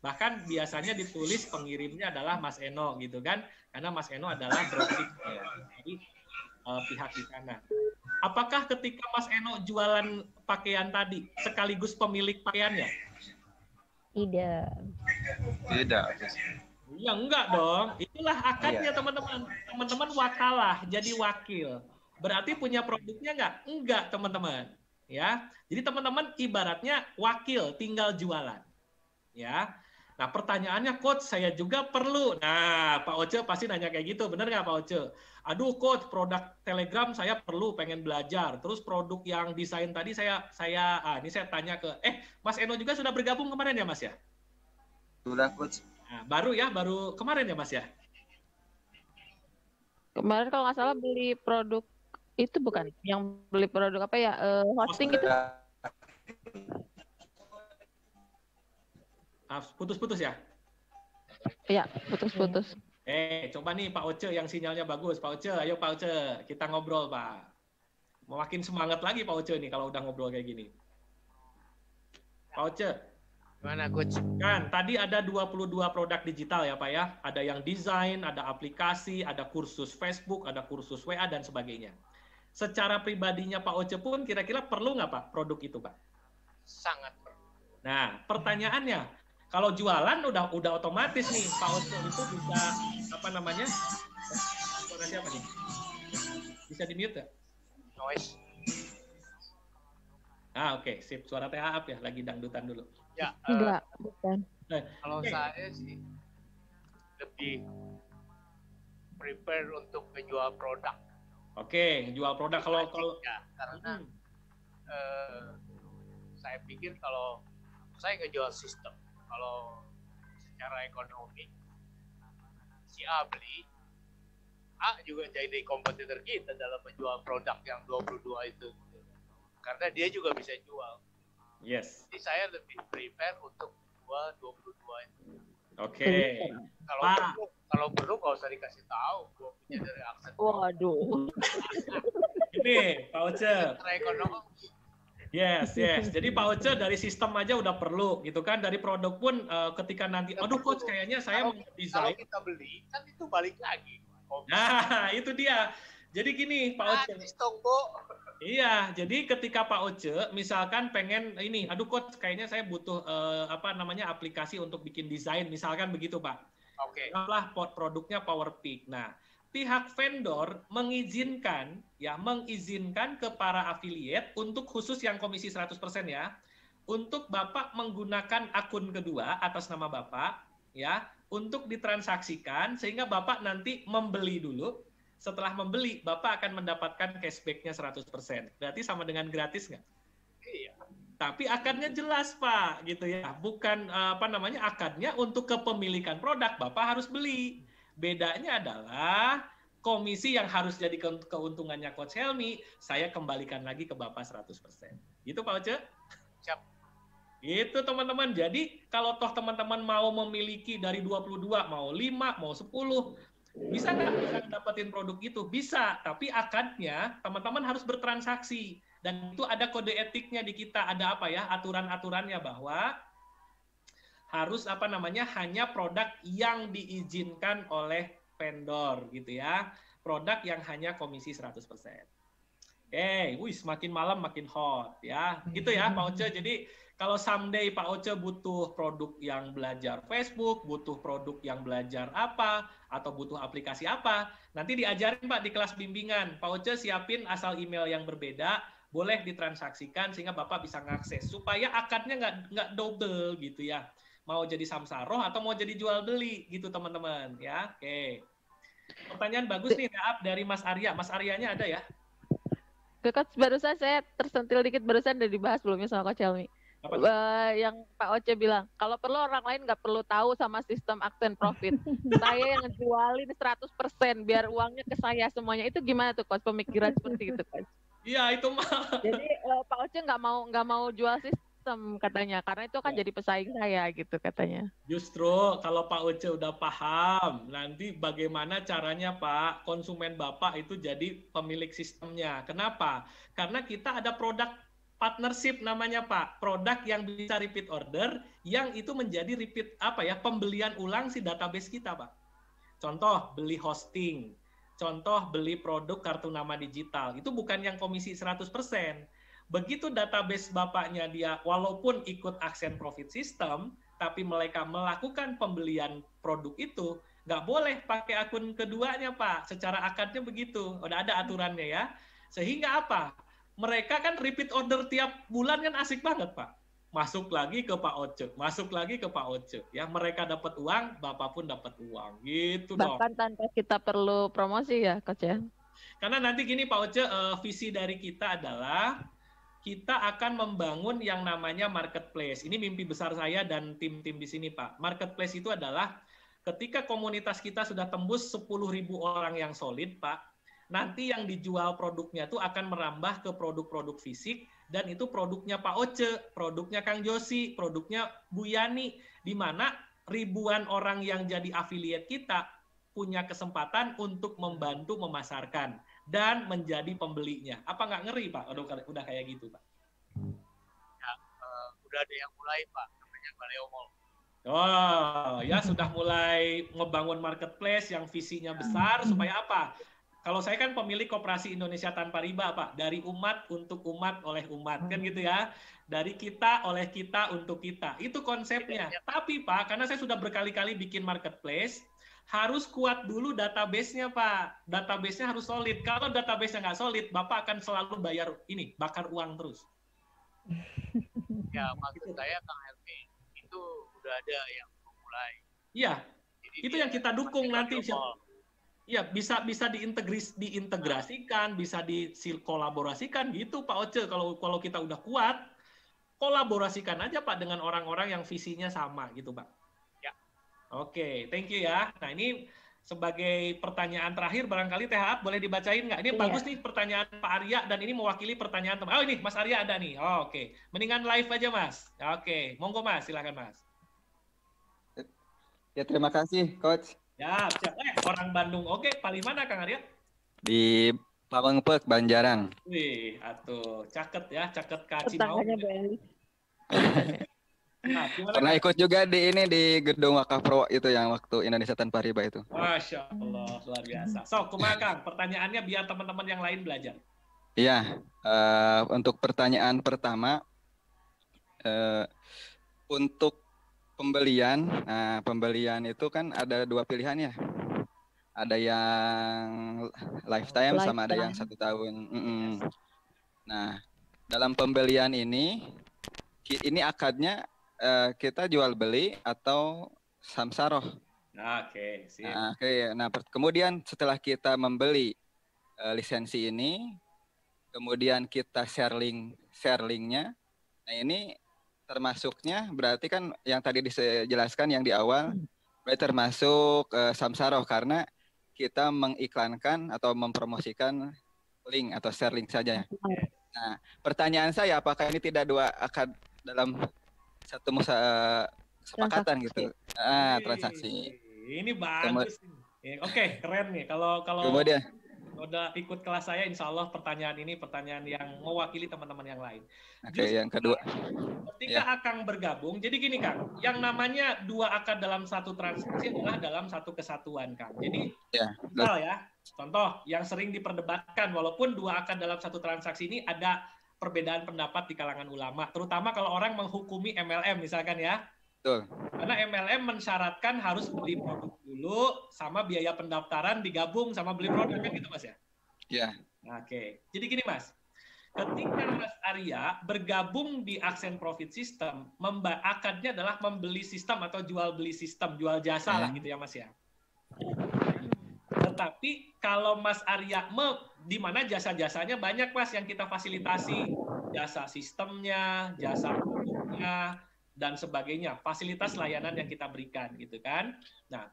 Bahkan biasanya ditulis pengirimnya adalah Mas Eno gitu kan, karena Mas Eno adalah dropship dari pihak di sana. Apakah ketika Mas Eno jualan pakaian tadi sekaligus pemilik pakaiannya? Tidak. Tidak. Ya enggak dong. Itulah akadnya teman-teman. Teman-teman wakalah, jadi wakil. Berarti punya produknya enggak? Enggak, teman-teman. Ya. Jadi teman-teman ibaratnya wakil, tinggal jualan. Ya. Nah, pertanyaannya, Coach, saya juga perlu. Nah, Pak Oce pasti nanya kayak gitu. Bener nggak, Pak Oce? Aduh, Coach, produk Telegram saya perlu, pengen belajar. Terus produk yang desain tadi ini saya tanya ke, Mas Eno juga sudah bergabung kemarin ya, Mas ya? Sudah, Coach. Nah, baru kemarin ya, Mas ya? Kemarin kalau nggak salah beli produk itu bukan? Yang beli produk apa ya? Hosting itu? Putus-putus ya? Iya, putus-putus. Coba nih Pak Oce yang sinyalnya bagus. Pak Oce, ayo Pak Oce, kita ngobrol, Pak. Makin semangat lagi Pak Oce nih kalau udah ngobrol kayak gini. Pak Oce. Gimana, Coach? Kan, tadi ada 22 produk digital ya Pak ya. Ada yang desain, ada aplikasi, ada kursus Facebook, ada kursus WA, dan sebagainya. Secara pribadinya Pak Oce pun kira-kira perlu nggak Pak produk itu, Pak? Sangat perlu. Nah, pertanyaannya, kalau jualan udah otomatis nih Pak Oce itu bisa suara siapa nih? Bisa di mute nggak? Noise. Oke, sip. Suara THAP ya, lagi dangdutan dulu. Ya, Enggak, bukan. kalau saya sih lebih prepare untuk menjual produk. Oke, jual produk kalau ya, karena saya pikir kalau saya ngejual sistem, kalau secara ekonomi si A beli, A juga jadi kompetitor kita dalam menjual produk yang 22 itu, karena dia juga bisa jual. Yes. Jadi saya lebih prepare untuk jual 22 itu. Oke. Kalau perlu nggak usah dikasih tahu, gua punya dari akses. Waduh. Ini Pak Oce. Secara ekonomi. Yes. Jadi Pak Oce dari sistem aja udah perlu gitu kan. Dari produk pun ketika nanti, aduh Coach kayaknya saya mau desain. Kalau kita beli, kan itu balik lagi. Nah, itu dia. Jadi gini Pak Oce. Iya, jadi ketika Pak Oce misalkan pengen ini, aduh Coach kayaknya saya butuh aplikasi untuk bikin desain, misalkan begitu Pak. Oke. Lah produknya PowerPick. Nah, pihak vendor mengizinkan ke para affiliate untuk khusus yang komisi 100% ya, untuk Bapak menggunakan akun kedua atas nama Bapak ya, untuk ditransaksikan sehingga Bapak nanti membeli dulu. Setelah membeli, Bapak akan mendapatkan cashback-nya 100%. Berarti sama dengan gratis nggak? Iya. tapi akadnya jelas Pak, gitu ya. Bukan akadnya untuk kepemilikan produk Bapak harus beli. Bedanya adalah komisi yang harus jadi keuntungannya Coach Helmi, saya kembalikan lagi ke Bapak 100%. Gitu Pak Oce? Siap. Itu teman-teman. Jadi kalau toh teman-teman mau memiliki dari 22, mau 5, mau 10, bisa nggak bisa dapetin produk itu? Bisa, tapi akadnya teman-teman harus bertransaksi. Dan itu ada kode etiknya di kita, ada apa ya, aturan-aturannya bahwa harus hanya produk yang diizinkan oleh vendor gitu ya. Produk yang hanya komisi 100%. Semakin malam makin hot ya. Gitu ya Pak Oce. Jadi kalau someday Pak Oce butuh produk yang belajar Facebook, butuh produk yang belajar apa, atau butuh aplikasi apa, nanti diajarin Pak di kelas bimbingan. Pak Oce siapin asal email yang berbeda, boleh ditransaksikan sehingga Bapak bisa ngakses. Supaya akadnya nggak double gitu ya. Mau jadi samsaroh atau mau jadi jual beli gitu teman-teman ya. Oke. Pertanyaan bagus nih dari Mas Arya. Mas Aryanya ada ya? Coach, barusan saya tersentil dikit barusan udah dibahas belumnya sama Coach Helmi. Yang Pak Oce bilang, kalau perlu orang lain nggak perlu tahu sama sistem aksen profit. Saya yang ngejualin 100% biar uangnya ke saya semuanya. Itu gimana tuh Coach, pemikiran seperti itu Coach? Iya itu mah. Jadi Pak Oce nggak mau jual sistem katanya, karena itu kan jadi pesaing saya gitu katanya. Justru kalau Pak Oce udah paham, nanti bagaimana caranya Pak, konsumen Bapak itu jadi pemilik sistemnya. Kenapa? Karena kita ada produk partnership namanya Pak, produk yang bisa repeat order, yang itu menjadi repeat pembelian ulang si database kita Pak. Contoh beli hosting, contoh beli produk kartu nama digital, itu bukan yang komisi 100%. Begitu database Bapaknya dia walaupun ikut aksen profit system, tapi mereka melakukan pembelian produk itu, nggak boleh pakai akun keduanya Pak. Secara akadnya begitu, udah ada aturannya ya. Sehingga apa? Mereka kan repeat order tiap bulan kan asik banget Pak. Masuk lagi ke Pak Oce, masuk lagi ke Pak Oce. Ya mereka dapat uang, Bapak pun dapat uang. Gitu dong. Bahkan tanpa kita perlu promosi ya Coach ya. Karena nanti gini Pak Oce, visi dari kita adalah kita akan membangun yang namanya marketplace. Ini mimpi besar saya dan tim-tim di sini Pak. Marketplace itu adalah ketika komunitas kita sudah tembus 10.000 orang yang solid Pak, nanti yang dijual produknya itu akan merambah ke produk-produk fisik, dan itu produknya Pak Oce, produknya Kang Josi, produknya Bu Yani, di mana ribuan orang yang jadi affiliate kita punya kesempatan untuk membantu memasarkan dan menjadi pembelinya. Apa nggak ngeri Pak? Udah kayak gitu Pak? Ya, udah ada yang mulai Pak, namanya Baleo Mall. Oh ya, sudah mulai ngebangun marketplace yang visinya besar supaya apa? Kalau saya kan pemilik Koperasi Indonesia Tanpa Riba Pak, dari umat untuk umat oleh umat kan gitu ya, dari kita oleh kita untuk kita, itu konsepnya. Tapi Pak, karena saya sudah berkali-kali bikin marketplace, harus kuat dulu database-nya Pak, database-nya harus solid. Kalau database-nya nggak solid, Bapak akan selalu bakar uang terus. Ya maksud saya Kang Helmi, itu udah ada yang memulai. Iya, itu yang kita dukung nanti. Ya, bisa diintegrasikan, bisa dikolaborasikan gitu Pak Oce. Kalau kita udah kuat, kolaborasikan aja Pak dengan orang-orang yang visinya sama gitu Pak. Ya. Oke, thank you ya. Nah ini sebagai pertanyaan terakhir barangkali THA boleh dibacain nggak? Ini bagus nih pertanyaan Pak Arya dan ini mewakili pertanyaan teman. Oh ini Mas Arya ada nih. Oh, oke. Mendingan live aja Mas. Oke, monggo Mas, silakan Mas. Ya terima kasih Coach. Ya, orang Bandung. Oke, paling mana Kang Arya? Di Pamengpeuk, Banjarang. Wih, atuh, caket ya, caket kaci mau. Nah, pernah ikut juga di gedung Wakaf Pro itu yang waktu Indonesia Tanpa Riba itu. Masya Allah, luar biasa. So, kumaha Kang, pertanyaannya biar teman-teman yang lain belajar. Iya, untuk pertanyaan pertama, untuk pembelian, nah pembelian itu kan ada dua pilihan ya. Ada yang lifetime sama ada yang 1 tahun. Nah, dalam pembelian ini akadnya kita jual beli atau samsaroh. Oke, sip. Nah, kemudian setelah kita membeli lisensi ini, kemudian kita sharingnya, Nah ini termasuknya berarti kan yang tadi dijelaskan yang di awal, berarti termasuk samsaroh karena kita mengiklankan atau mempromosikan link atau share link saja. Nah, pertanyaan saya apakah ini tidak dua akad dalam satu kesepakatan gitu? Transaksi. Ini bagus. Oke, keren nih. Kalau Kemudian udah ikut kelas saya, insya Allah pertanyaan ini pertanyaan yang mewakili teman-teman yang lain. Oke, yang kedua. Ketika Akang bergabung, jadi gini Kang, yang namanya dua akad dalam satu transaksi adalah dalam satu kesatuan Kang. Jadi misal ya, contoh yang sering diperdebatkan, walaupun dua akad dalam satu transaksi ini ada perbedaan pendapat di kalangan ulama, terutama kalau orang menghukumi MLM misalkan ya. Betul. Karena MLM mensyaratkan harus beli produk dulu sama biaya pendaftaran digabung sama beli produk kan gitu Mas ya? Iya. Oke. Jadi gini Mas, ketika Mas Arya bergabung di Accent Profit System, akadnya adalah membeli sistem atau jual beli sistem, jual jasa lah gitu ya Mas ya. Tetapi kalau Mas Arya di mana jasa-jasanya banyak Mas yang kita fasilitasi, jasa sistemnya, jasa produknya, dan sebagainya, fasilitas layanan yang kita berikan gitu kan. Nah,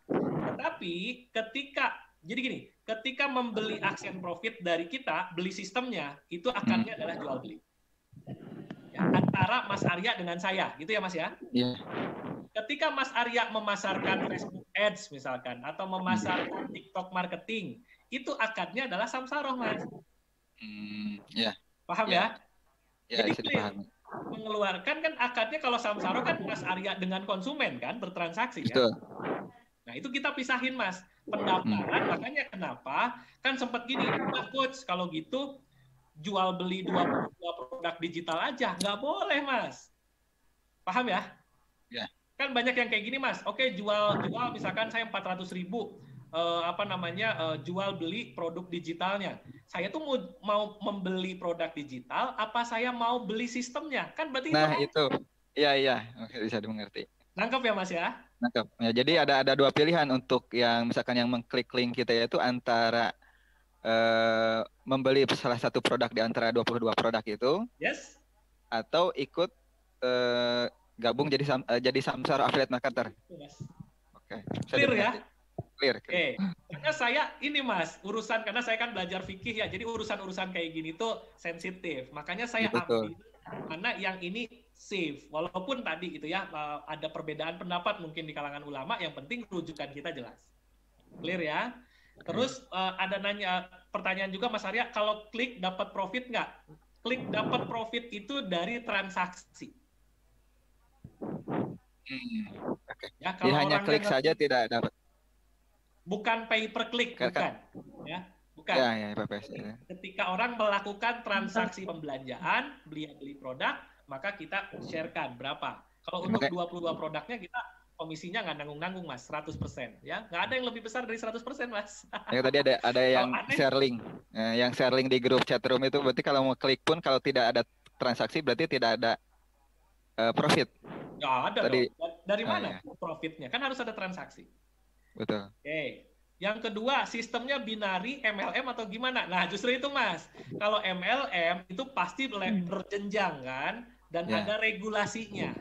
tetapi ketika membeli Accent Profit dari kita, beli sistemnya, itu akadnya adalah jual beli. Ya, antara Mas Arya dengan saya, gitu ya Mas ya? Iya. Ketika Mas Arya memasarkan Facebook Ads misalkan, atau memasarkan TikTok marketing, itu akadnya adalah samsaroh Mas. Iya. Paham ya? Ya, jadi bisa dipahami. Mengeluarkan kan akadnya kalau samsaroh kan Mas Arya dengan konsumen kan bertransaksi kan. Betul. Nah itu kita pisahin Mas pendaftaran. Makanya kenapa kan sempat gini, Coach kalau gitu jual beli 22 produk digital aja nggak boleh Mas. Paham ya? Ya. Kan banyak yang kayak gini Mas. Oke jual misalkan saya 400.000 jual beli produk digitalnya. Saya tuh mau membeli produk digital, apa saya mau beli sistemnya? Kan berarti itu. Iya, bisa dimengerti. Nangkep ya Mas ya? Nangkep. Ya, jadi ada dua pilihan untuk yang misalkan yang mengklik link kita yaitu antara membeli salah satu produk di antara 22 produk itu. Yes. Atau ikut gabung jadi samsara affiliate marketer. Oke. Clear ya? Clear. Oke. Karena saya ini Mas, karena saya kan belajar fikih ya, jadi urusan-urusan kayak gini tuh sensitif. Makanya saya ambil mana yang ini safe. Walaupun tadi gitu ya, ada perbedaan pendapat mungkin di kalangan ulama, yang penting rujukan kita jelas. Clear ya? Terus ada pertanyaan juga Mas Arya, kalau klik dapat profit nggak? Klik dapat profit itu dari transaksi. Ya, kalau hanya klik saja tidak dapat. Bukan pay per click, bukan. Ya, bukan. Ya. Ketika orang melakukan transaksi pembelanjaan, beli produk, maka kita sharekan berapa. Kalau untuk 22 produknya kita komisinya nggak nanggung-nanggung Mas, 100%. Ya, nggak ada yang lebih besar dari 100% Mas. Ya, tadi ada yang share link. Yang share link di grup chat room itu berarti kalau mau klik pun kalau tidak ada transaksi berarti tidak ada profit. Ya ada tadi, dong. Dari mana profitnya? Kan harus ada transaksi. Betul. Oke. Yang kedua, sistemnya binari, MLM atau gimana? Nah, justru itu Mas. Kalau MLM itu pasti berjenjang kan, dan ada regulasinya.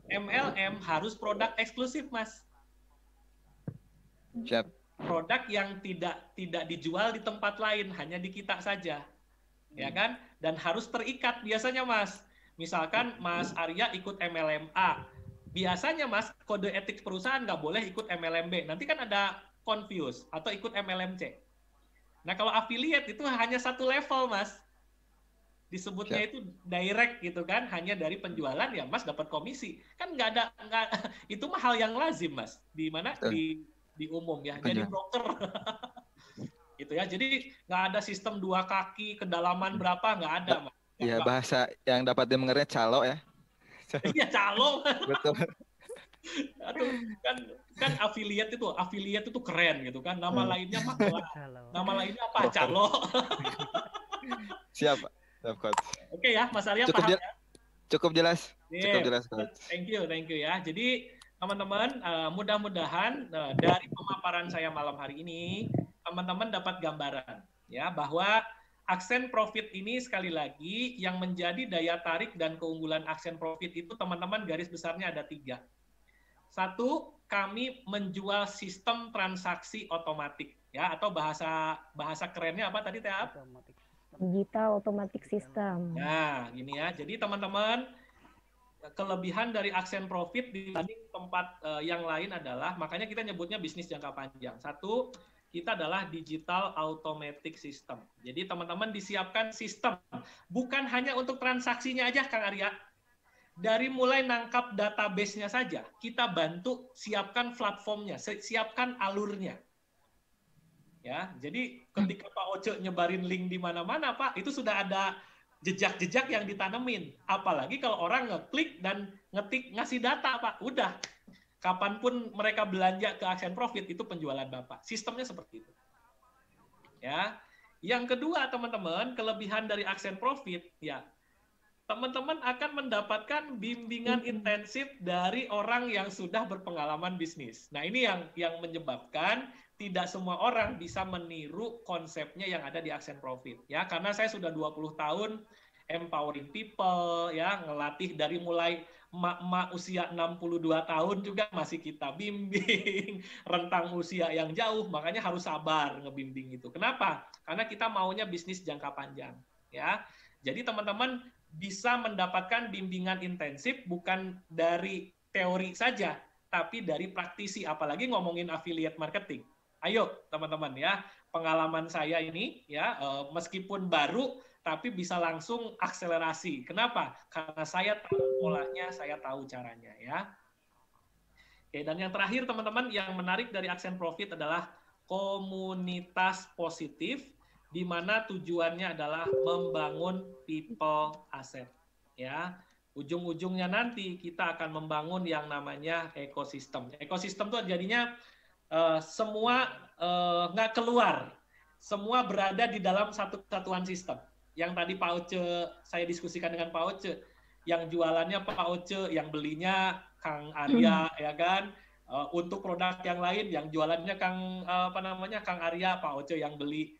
MLM harus produk eksklusif Mas. Siap. Produk yang tidak dijual di tempat lain, hanya di kita saja. Ya kan? Dan harus terikat biasanya Mas. Misalkan Mas Arya ikut MLM A. Biasanya Mas, kode etik perusahaan nggak boleh ikut MLM B. Nanti kan ada confuse atau ikut MLM C. Nah, kalau affiliate itu hanya satu level, Mas. Disebutnya itu direct gitu kan, hanya dari penjualan ya Mas dapat komisi. Kan itu mah hal yang lazim, Mas. Di mana di umum ya. Jadi broker. Gitu ya. Jadi nggak ada sistem 2 kaki, kedalaman berapa, nggak ada, Mas. Iya, bahasa yang dapat dimengerti calo ya. Iya, calo. Betul. Aduh, kan affiliate itu keren gitu kan. Nama lainnya mah nama lainnya apa? Calo. Siap, Coach. Oke ya, Mas Arya paham ya? Cukup jelas. Cukup jelas, Coach. Thank you ya. Jadi teman-teman, mudah-mudahan dari pemaparan saya malam hari ini, teman-teman dapat gambaran ya bahwa Aksen Profit ini sekali lagi yang menjadi daya tarik dan keunggulan Aksen Profit itu teman-teman garis besarnya ada 3. 1, kami menjual sistem transaksi otomatik ya, atau bahasa kerennya apa tadi Teh Ap? Digital automatic system. Nah, gini ya. Jadi teman-teman, kelebihan dari Aksen Profit dibanding tempat yang lain adalah, makanya kita nyebutnya bisnis jangka panjang. 1, kita adalah digital automatic system. Jadi teman-teman disiapkan sistem, bukan hanya untuk transaksinya aja Kang Arya. Dari mulai nangkap database-nya saja, kita bantu siapkan platformnya, siapkan alurnya. Ya, jadi ketika Pak Oce nyebarin link di mana-mana, Pak, itu sudah ada jejak-jejak yang ditanemin. Apalagi kalau orang ngeklik dan ngetik ngasih data, Pak, udah. Kapanpun mereka belanja ke Aksen Profit, itu penjualan Bapak. Sistemnya seperti itu. Ya. Yang kedua, teman-teman, kelebihan dari Aksen Profit, ya, teman-teman akan mendapatkan bimbingan intensif dari orang yang sudah berpengalaman bisnis. Nah, ini yang menyebabkan tidak semua orang bisa meniru konsepnya yang ada di Aksen Profit. Ya, karena saya sudah 20 tahun empowering people, ya, ngelatih dari mulai emak-emak usia 62 tahun juga masih kita bimbing, rentang usia yang jauh, makanya harus sabar ngebimbing itu. Kenapa? Karena kita maunya bisnis jangka panjang, ya. Jadi teman-teman bisa mendapatkan bimbingan intensif bukan dari teori saja, tapi dari praktisi, apalagi ngomongin affiliate marketing. Ayo teman-teman ya, pengalaman saya ini ya, meskipun baru, tapi bisa langsung akselerasi. Kenapa? Karena saya tahu polanya, saya tahu caranya ya. Oke, dan yang terakhir teman-teman, yang menarik dari Aksen Profit adalah komunitas positif, di mana tujuannya adalah membangun people asset. Ya, ujung-ujungnya nanti kita akan membangun yang namanya ekosistem. Ekosistem itu jadinya semua nggak keluar, semua berada di dalam satu kesatuan sistem. Yang tadi Pak Oce, saya diskusikan dengan Pak Oce, yang jualannya Pak Oce, yang belinya Kang Arya, ya kan? Untuk produk yang lain, yang jualannya Kang Arya, Pak Oce yang beli.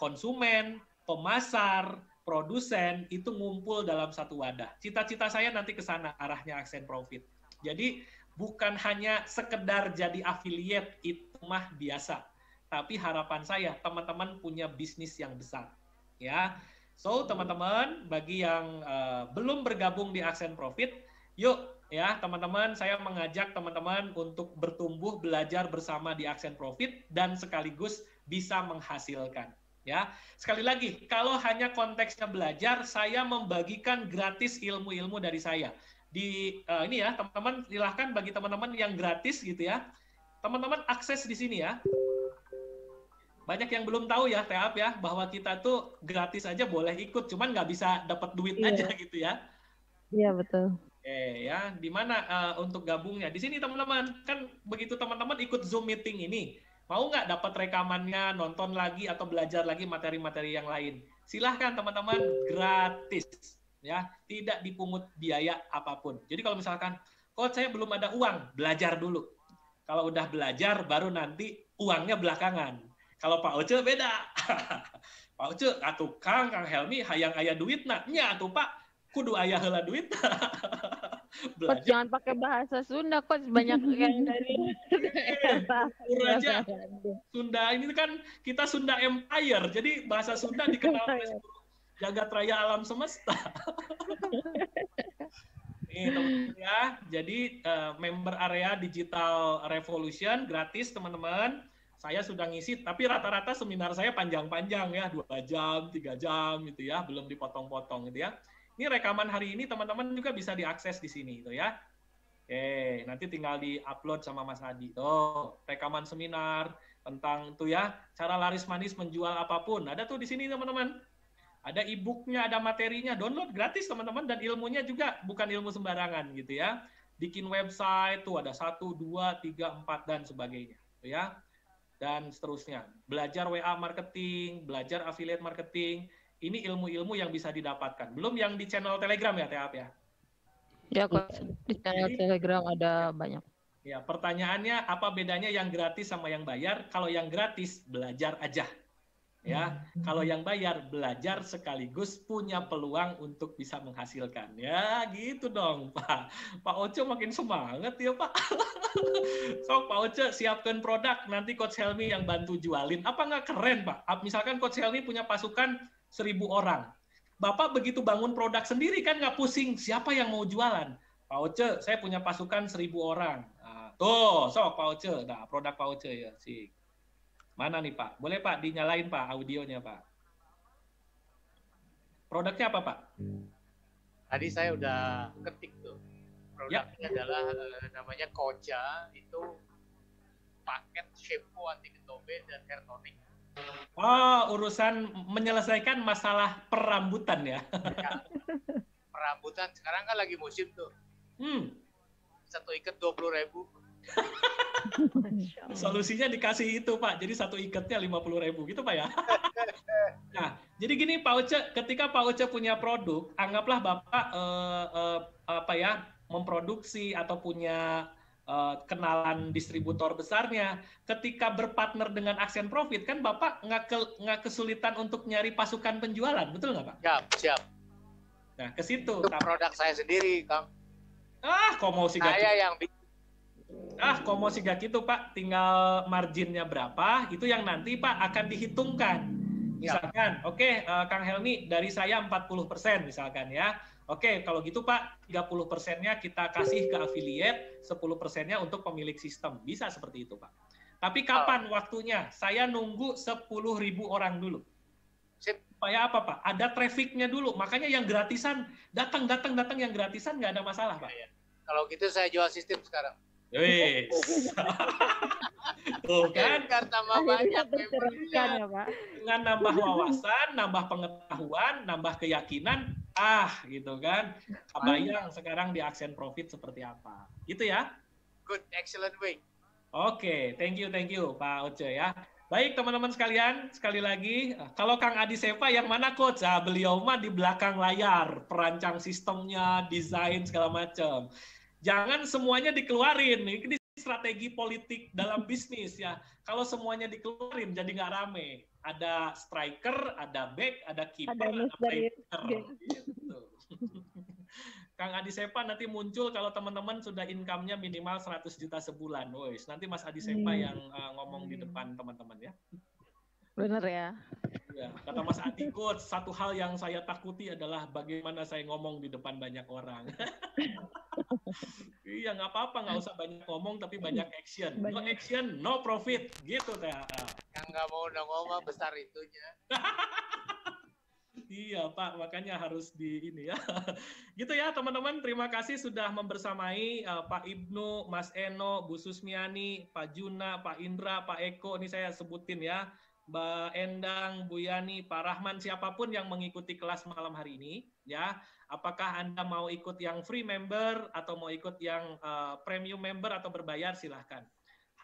Konsumen, pemasar, produsen itu ngumpul dalam satu wadah. Cita-cita saya nanti ke sana arahnya Aksen Profit. Jadi bukan hanya sekedar jadi affiliate, itu mah biasa. Tapi harapan saya teman-teman punya bisnis yang besar. Ya, so teman-teman, bagi yang belum bergabung di Aksen Profit, yuk ya teman-teman, saya mengajak teman-teman untuk bertumbuh belajar bersama di Aksen Profit dan sekaligus bisa menghasilkan. Ya, sekali lagi, kalau hanya konteksnya belajar, saya membagikan gratis ilmu-ilmu dari saya. Di ini ya, teman-teman, silahkan bagi teman-teman yang gratis gitu ya, teman-teman akses di sini ya. Banyak yang belum tahu ya, Teap ya, bahwa kita tuh gratis aja boleh ikut, cuman nggak bisa dapat duit aja gitu ya. Iya, betul. Ya, di mana untuk gabungnya? Di sini teman-teman, kan begitu teman-teman ikut Zoom meeting ini, mau nggak dapat rekamannya, nonton lagi atau belajar lagi materi-materi yang lain? Silahkan teman-teman, gratis ya, tidak dipungut biaya apapun. Jadi kalau misalkan, coach saya belum ada uang, belajar dulu. Kalau udah belajar, baru nanti uangnya belakangan. Kalau Pak Oce beda. Pak Oce, atuh Kang Helmi, hayang aya duit nak, nya atuh Pak, kudu aya heula duit. Coach jangan pakai bahasa Sunda, Coach, banyak yang dari aja. Sunda ini kan kita Sunda Empire, jadi bahasa Sunda dikenal oleh seluruh jagat raya alam semesta. Nih teman-teman ya, jadi member area Digital Revolution gratis teman-teman. Saya sudah ngisi, tapi rata-rata seminar saya panjang-panjang ya, 2 jam, 3 jam gitu ya, belum dipotong-potong gitu ya. Ini rekaman hari ini teman-teman juga bisa diakses di sini gitu ya. Oke, nanti tinggal di-upload sama Mas Adi. Tuh, rekaman seminar tentang tuh ya, cara laris manis menjual apapun. Ada tuh di sini teman-teman. Ada e-booknya, ada materinya, download gratis teman-teman, dan ilmunya juga bukan ilmu sembarangan gitu ya. Bikin website tuh ada 1, 2, 3, 4 dan sebagainya, tuh ya. Dan seterusnya. Belajar WA marketing, belajar affiliate marketing, ini ilmu-ilmu yang bisa didapatkan. Belum yang di channel Telegram ya, Teap ya? Ya, Coach. Di channel Telegram ada banyak. Ya, pertanyaannya apa bedanya yang gratis sama yang bayar? Kalau yang gratis, belajar aja. Ya, kalau yang bayar belajar sekaligus punya peluang untuk bisa menghasilkan. Ya, gitu dong, Pak. Pak Oce makin semangat ya, Pak. So, Pak Oce siapkan produk, nanti Coach Helmi yang bantu jualin. Apa nggak keren, Pak? Misalkan Coach Helmi punya pasukan 1.000 orang. Bapak begitu bangun produk sendiri kan nggak pusing, siapa yang mau jualan? Pak Oce, saya punya pasukan 1.000 orang. Nah, tuh, sok Pak Oce. Nah, produk Pak Oce ya, sih. Mana nih Pak? Boleh Pak dinyalain Pak audionya Pak. Produknya apa Pak? Tadi saya udah ketik tuh. Produknya adalah namanya Koja, itu paket shampoo anti ketobe dan hair tonic. Oh, urusan menyelesaikan masalah perambutan ya. Ya. Perambutan sekarang kan lagi musim tuh. Satu ikat 20.000. Solusinya dikasih itu Pak, jadi satu ikatnya 50.000 gitu Pak ya. Nah, jadi gini Pak Oce, ketika Pak Oce punya produk, anggaplah Bapak memproduksi atau punya kenalan distributor besarnya. Ketika berpartner dengan Aksen Profit, kan Bapak nggak kesulitan untuk nyari pasukan penjualan, betul nggak Pak? Siap. Nah, ke situ. Itu produk saya sendiri, Kang. Kok mau sih saya yang bikin. Kok mau sih gak gitu Pak, tinggal marginnya berapa, itu yang nanti Pak akan dihitungkan. Misalkan, oke, Kang Helmi, dari saya 40% misalkan ya. Oke, kalau gitu Pak, 30%-nya kita kasih ke affiliate, 10%-nya untuk pemilik sistem. Bisa seperti itu Pak. Tapi kapan waktunya? Saya nunggu 10.000 orang dulu. Supaya apa Pak? Ada traffic-nya dulu. Makanya yang gratisan, datang yang gratisan nggak ada masalah Pak. Kalau gitu saya jual sistem sekarang. Wih, tuh kan tambah banyak ya, Pak. Dengan nambah wawasan, nambah pengetahuan, nambah keyakinan, gitu kan. Kebayang sekarang di Aksen Profit seperti apa. Gitu ya. Good, excellent way. Oke, thank you Pak Oce ya. Baik teman-teman sekalian, sekali lagi, kalau Kang Adi Sepa yang mana Coach? Beliau mah di belakang layar, perancang sistemnya, desain segala macam. Jangan semuanya dikeluarin. Ini strategi politik dalam bisnis ya. Kalau semuanya dikeluarin jadi nggak rame. Ada striker, ada back, ada keeper, ada playmaker. Gitu. Kang Adi Sepa nanti muncul kalau teman-teman sudah income-nya minimal 100 juta sebulan. Woy, nanti Mas Adi Sepa yang ngomong di depan teman-teman ya. Bener ya. Ya, kata Mas Adi, Coach, satu hal yang saya takuti adalah bagaimana saya ngomong di depan banyak orang. Iya, nggak apa-apa, nggak usah banyak ngomong, tapi banyak action. No action, no profit. Gitu, Teh. Yang nggak mau udah ngomong besar itunya. Iya, Pak, makanya harus di ini ya. Gitu ya, teman-teman. Terima kasih sudah membersamai Pak Ibnu, Mas Eno, Bu Susmiani, Pak Juna, Pak Indra, Pak Eko. Ini saya sebutin ya. Mbak Endang, Bu Yani, Pak Rahman, siapapun yang mengikuti kelas malam hari ini, ya. Apakah Anda mau ikut yang free member atau mau ikut yang premium member atau berbayar, silahkan.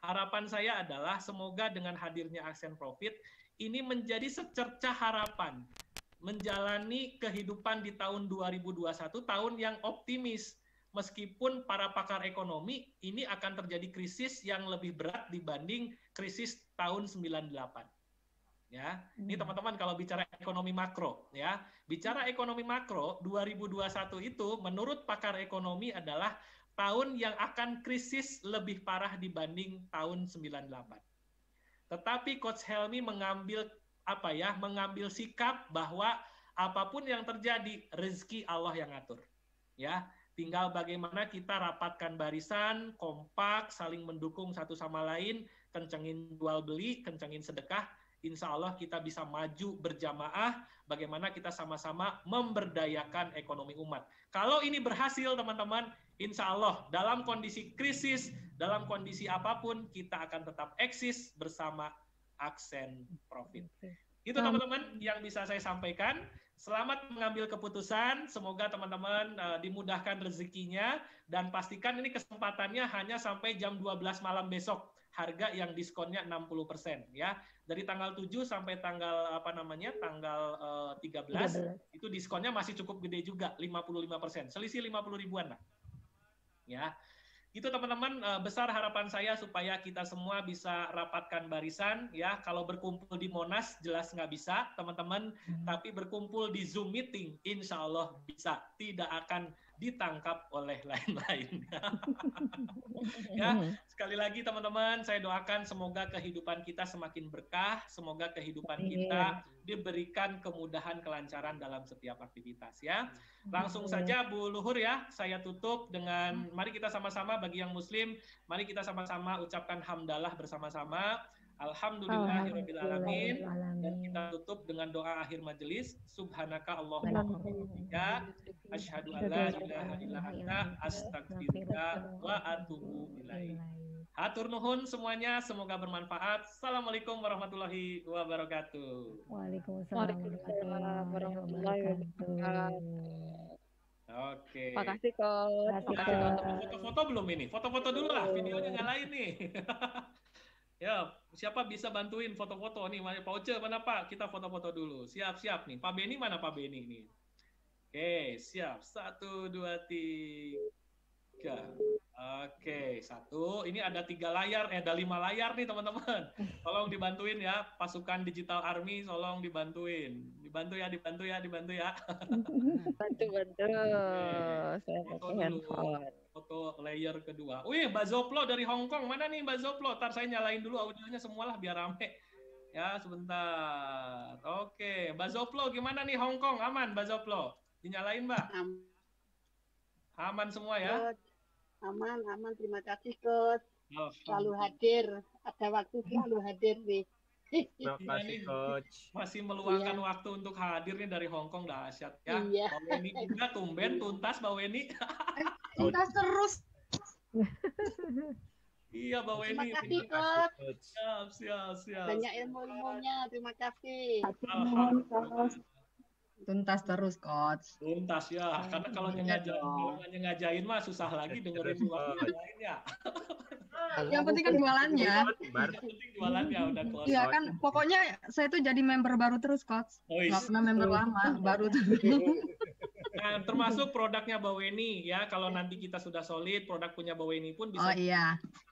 Harapan saya adalah semoga dengan hadirnya Aksen Profit ini menjadi secercah harapan menjalani kehidupan di tahun 2021, tahun yang optimis. Meskipun para pakar ekonomi ini akan terjadi krisis yang lebih berat dibanding krisis tahun 98. Ya, ini teman-teman kalau bicara ekonomi makro, ya, bicara ekonomi makro 2021 itu menurut pakar ekonomi adalah tahun yang akan krisis lebih parah dibanding tahun 98. Tetapi Coach Helmi mengambil sikap bahwa apapun yang terjadi rezeki Allah yang ngatur, ya. Tinggal bagaimana kita rapatkan barisan, kompak, saling mendukung satu sama lain, kencengin jual beli, kencengin sedekah. Insya Allah kita bisa maju berjamaah, bagaimana kita sama-sama memberdayakan ekonomi umat. Kalau ini berhasil teman-teman, insya Allah dalam kondisi krisis, dalam kondisi apapun, kita akan tetap eksis bersama Aksen Profit. Itu teman-teman yang bisa saya sampaikan. Selamat mengambil keputusan, semoga teman-teman dimudahkan rezekinya, dan pastikan ini kesempatannya hanya sampai jam 12 malam besok. Harga yang diskonnya 60% ya. Dari tanggal 7 sampai tanggal tanggal 13 itu diskonnya masih cukup gede juga, 55%. Selisih 50 ribuan lah. Ya. Itu teman-teman, besar harapan saya supaya kita semua bisa rapatkan barisan ya. Kalau berkumpul di Monas jelas nggak bisa teman-teman, tapi berkumpul di Zoom meeting insya Allah bisa, tidak akan ditangkap oleh lain-lain. Ya, sekali lagi teman-teman, saya doakan semoga kehidupan kita semakin berkah, semoga kehidupan kita diberikan kemudahan, kelancaran dalam setiap aktivitas ya. Langsung saja Bu Luhur ya, saya tutup dengan mari kita sama-sama bagi yang muslim, mari kita sama-sama ucapkan hamdalah bersama-sama. Alhamdulillahirabbil alamin, dan kita tutup dengan doa akhir majelis. Subhanaka Allahumma wa bihamdika asyhadu an la ilaha illa anta astaghfiruka wa atubu ilaik. Hatur nuhun semuanya, semoga bermanfaat. Assalamualaikum warahmatullahi wabarakatuh. Waalaikumsalam warahmatullahi wabarakatuh. Oke. Makasih Coach. Makasih teman-teman. Foto-foto belum ini? Foto-foto dulu lah, videonya nyalain nih. Ya, siapa bisa bantuin foto-foto nih? Pak Oce mana Pak? Kita foto-foto dulu. Siap-siap nih. Pak Beni mana Pak Beni nih? Oke, siap. 1, 2, 3. Oke, 1. Ini ada 3 layar, ada 5 layar nih teman-teman. Tolong dibantuin ya, pasukan Digital Army, tolong dibantuin. Dibantu ya. Bantu. Saya pakai handphone. Foto layer kedua. Wih, Mbak Zoplo dari Hong Kong. Mana nih Mbak Zoplo? Ntar saya nyalain dulu audionya semualah biar rame. Ya, sebentar. Oke, Mbak Zoplo gimana nih Hong Kong? Aman Mbak Zoplo? Dinyalain Mbak? Aman semua ya? Aman. Terima kasih Coach. Selalu hadir. Ada waktu selalu hadir nih. Terima kasih Coach. Masih meluangkan waktu untuk hadir nih dari Hong Kong, dahsyat ya. Iya. Mbak Weni juga tumben tuntas Mbak Weni. Tuntas terus. Iya Mbak Weni. Terima kasih Coach. Siap. Banyak ilmu-ilmunya. Terima kasih. Alhamdulillah. Tuntas terus Coach. Tuntas ya, karena kalau ngajain mah susah lagi dengerin dua lain ya. Yang penting kan jualannya. Yang penting jualannya udah close. Iya kan, pokoknya saya tuh jadi member baru terus Coach. Nggak pernah member lama, baru tuh. Nah, termasuk produknya Mbak Weni ya. Kalau nanti kita sudah solid, produk punya Mbak Weni pun bisa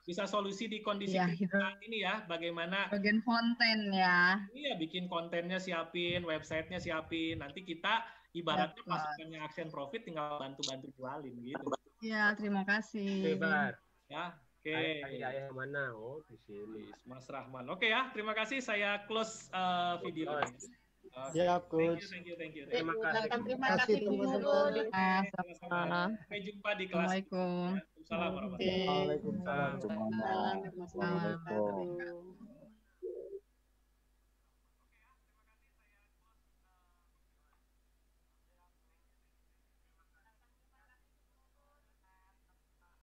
bisa solusi di kondisi kita ini ya. Bagaimana? Bagian konten ya. Iya, bikin kontennya siapin, websitenya siapin. Nanti kita ibaratnya pasukannya Action Profit, tinggal bantu-bantu jualin gitu. Iya, terima kasih. Hebat. Ya, oke. Ayah mana? Oh, di sini. Mas Rahman. Oke ya, terima kasih. Saya close video. Siap, Coach. Thank you. Terima kasih teman-teman. Sampai jumpa di kelas. Assalamualaikum. Assalamualaikum warahmatullahi wabarakatuh. Waalaikumsalam warahmatullahi wabarakatuh.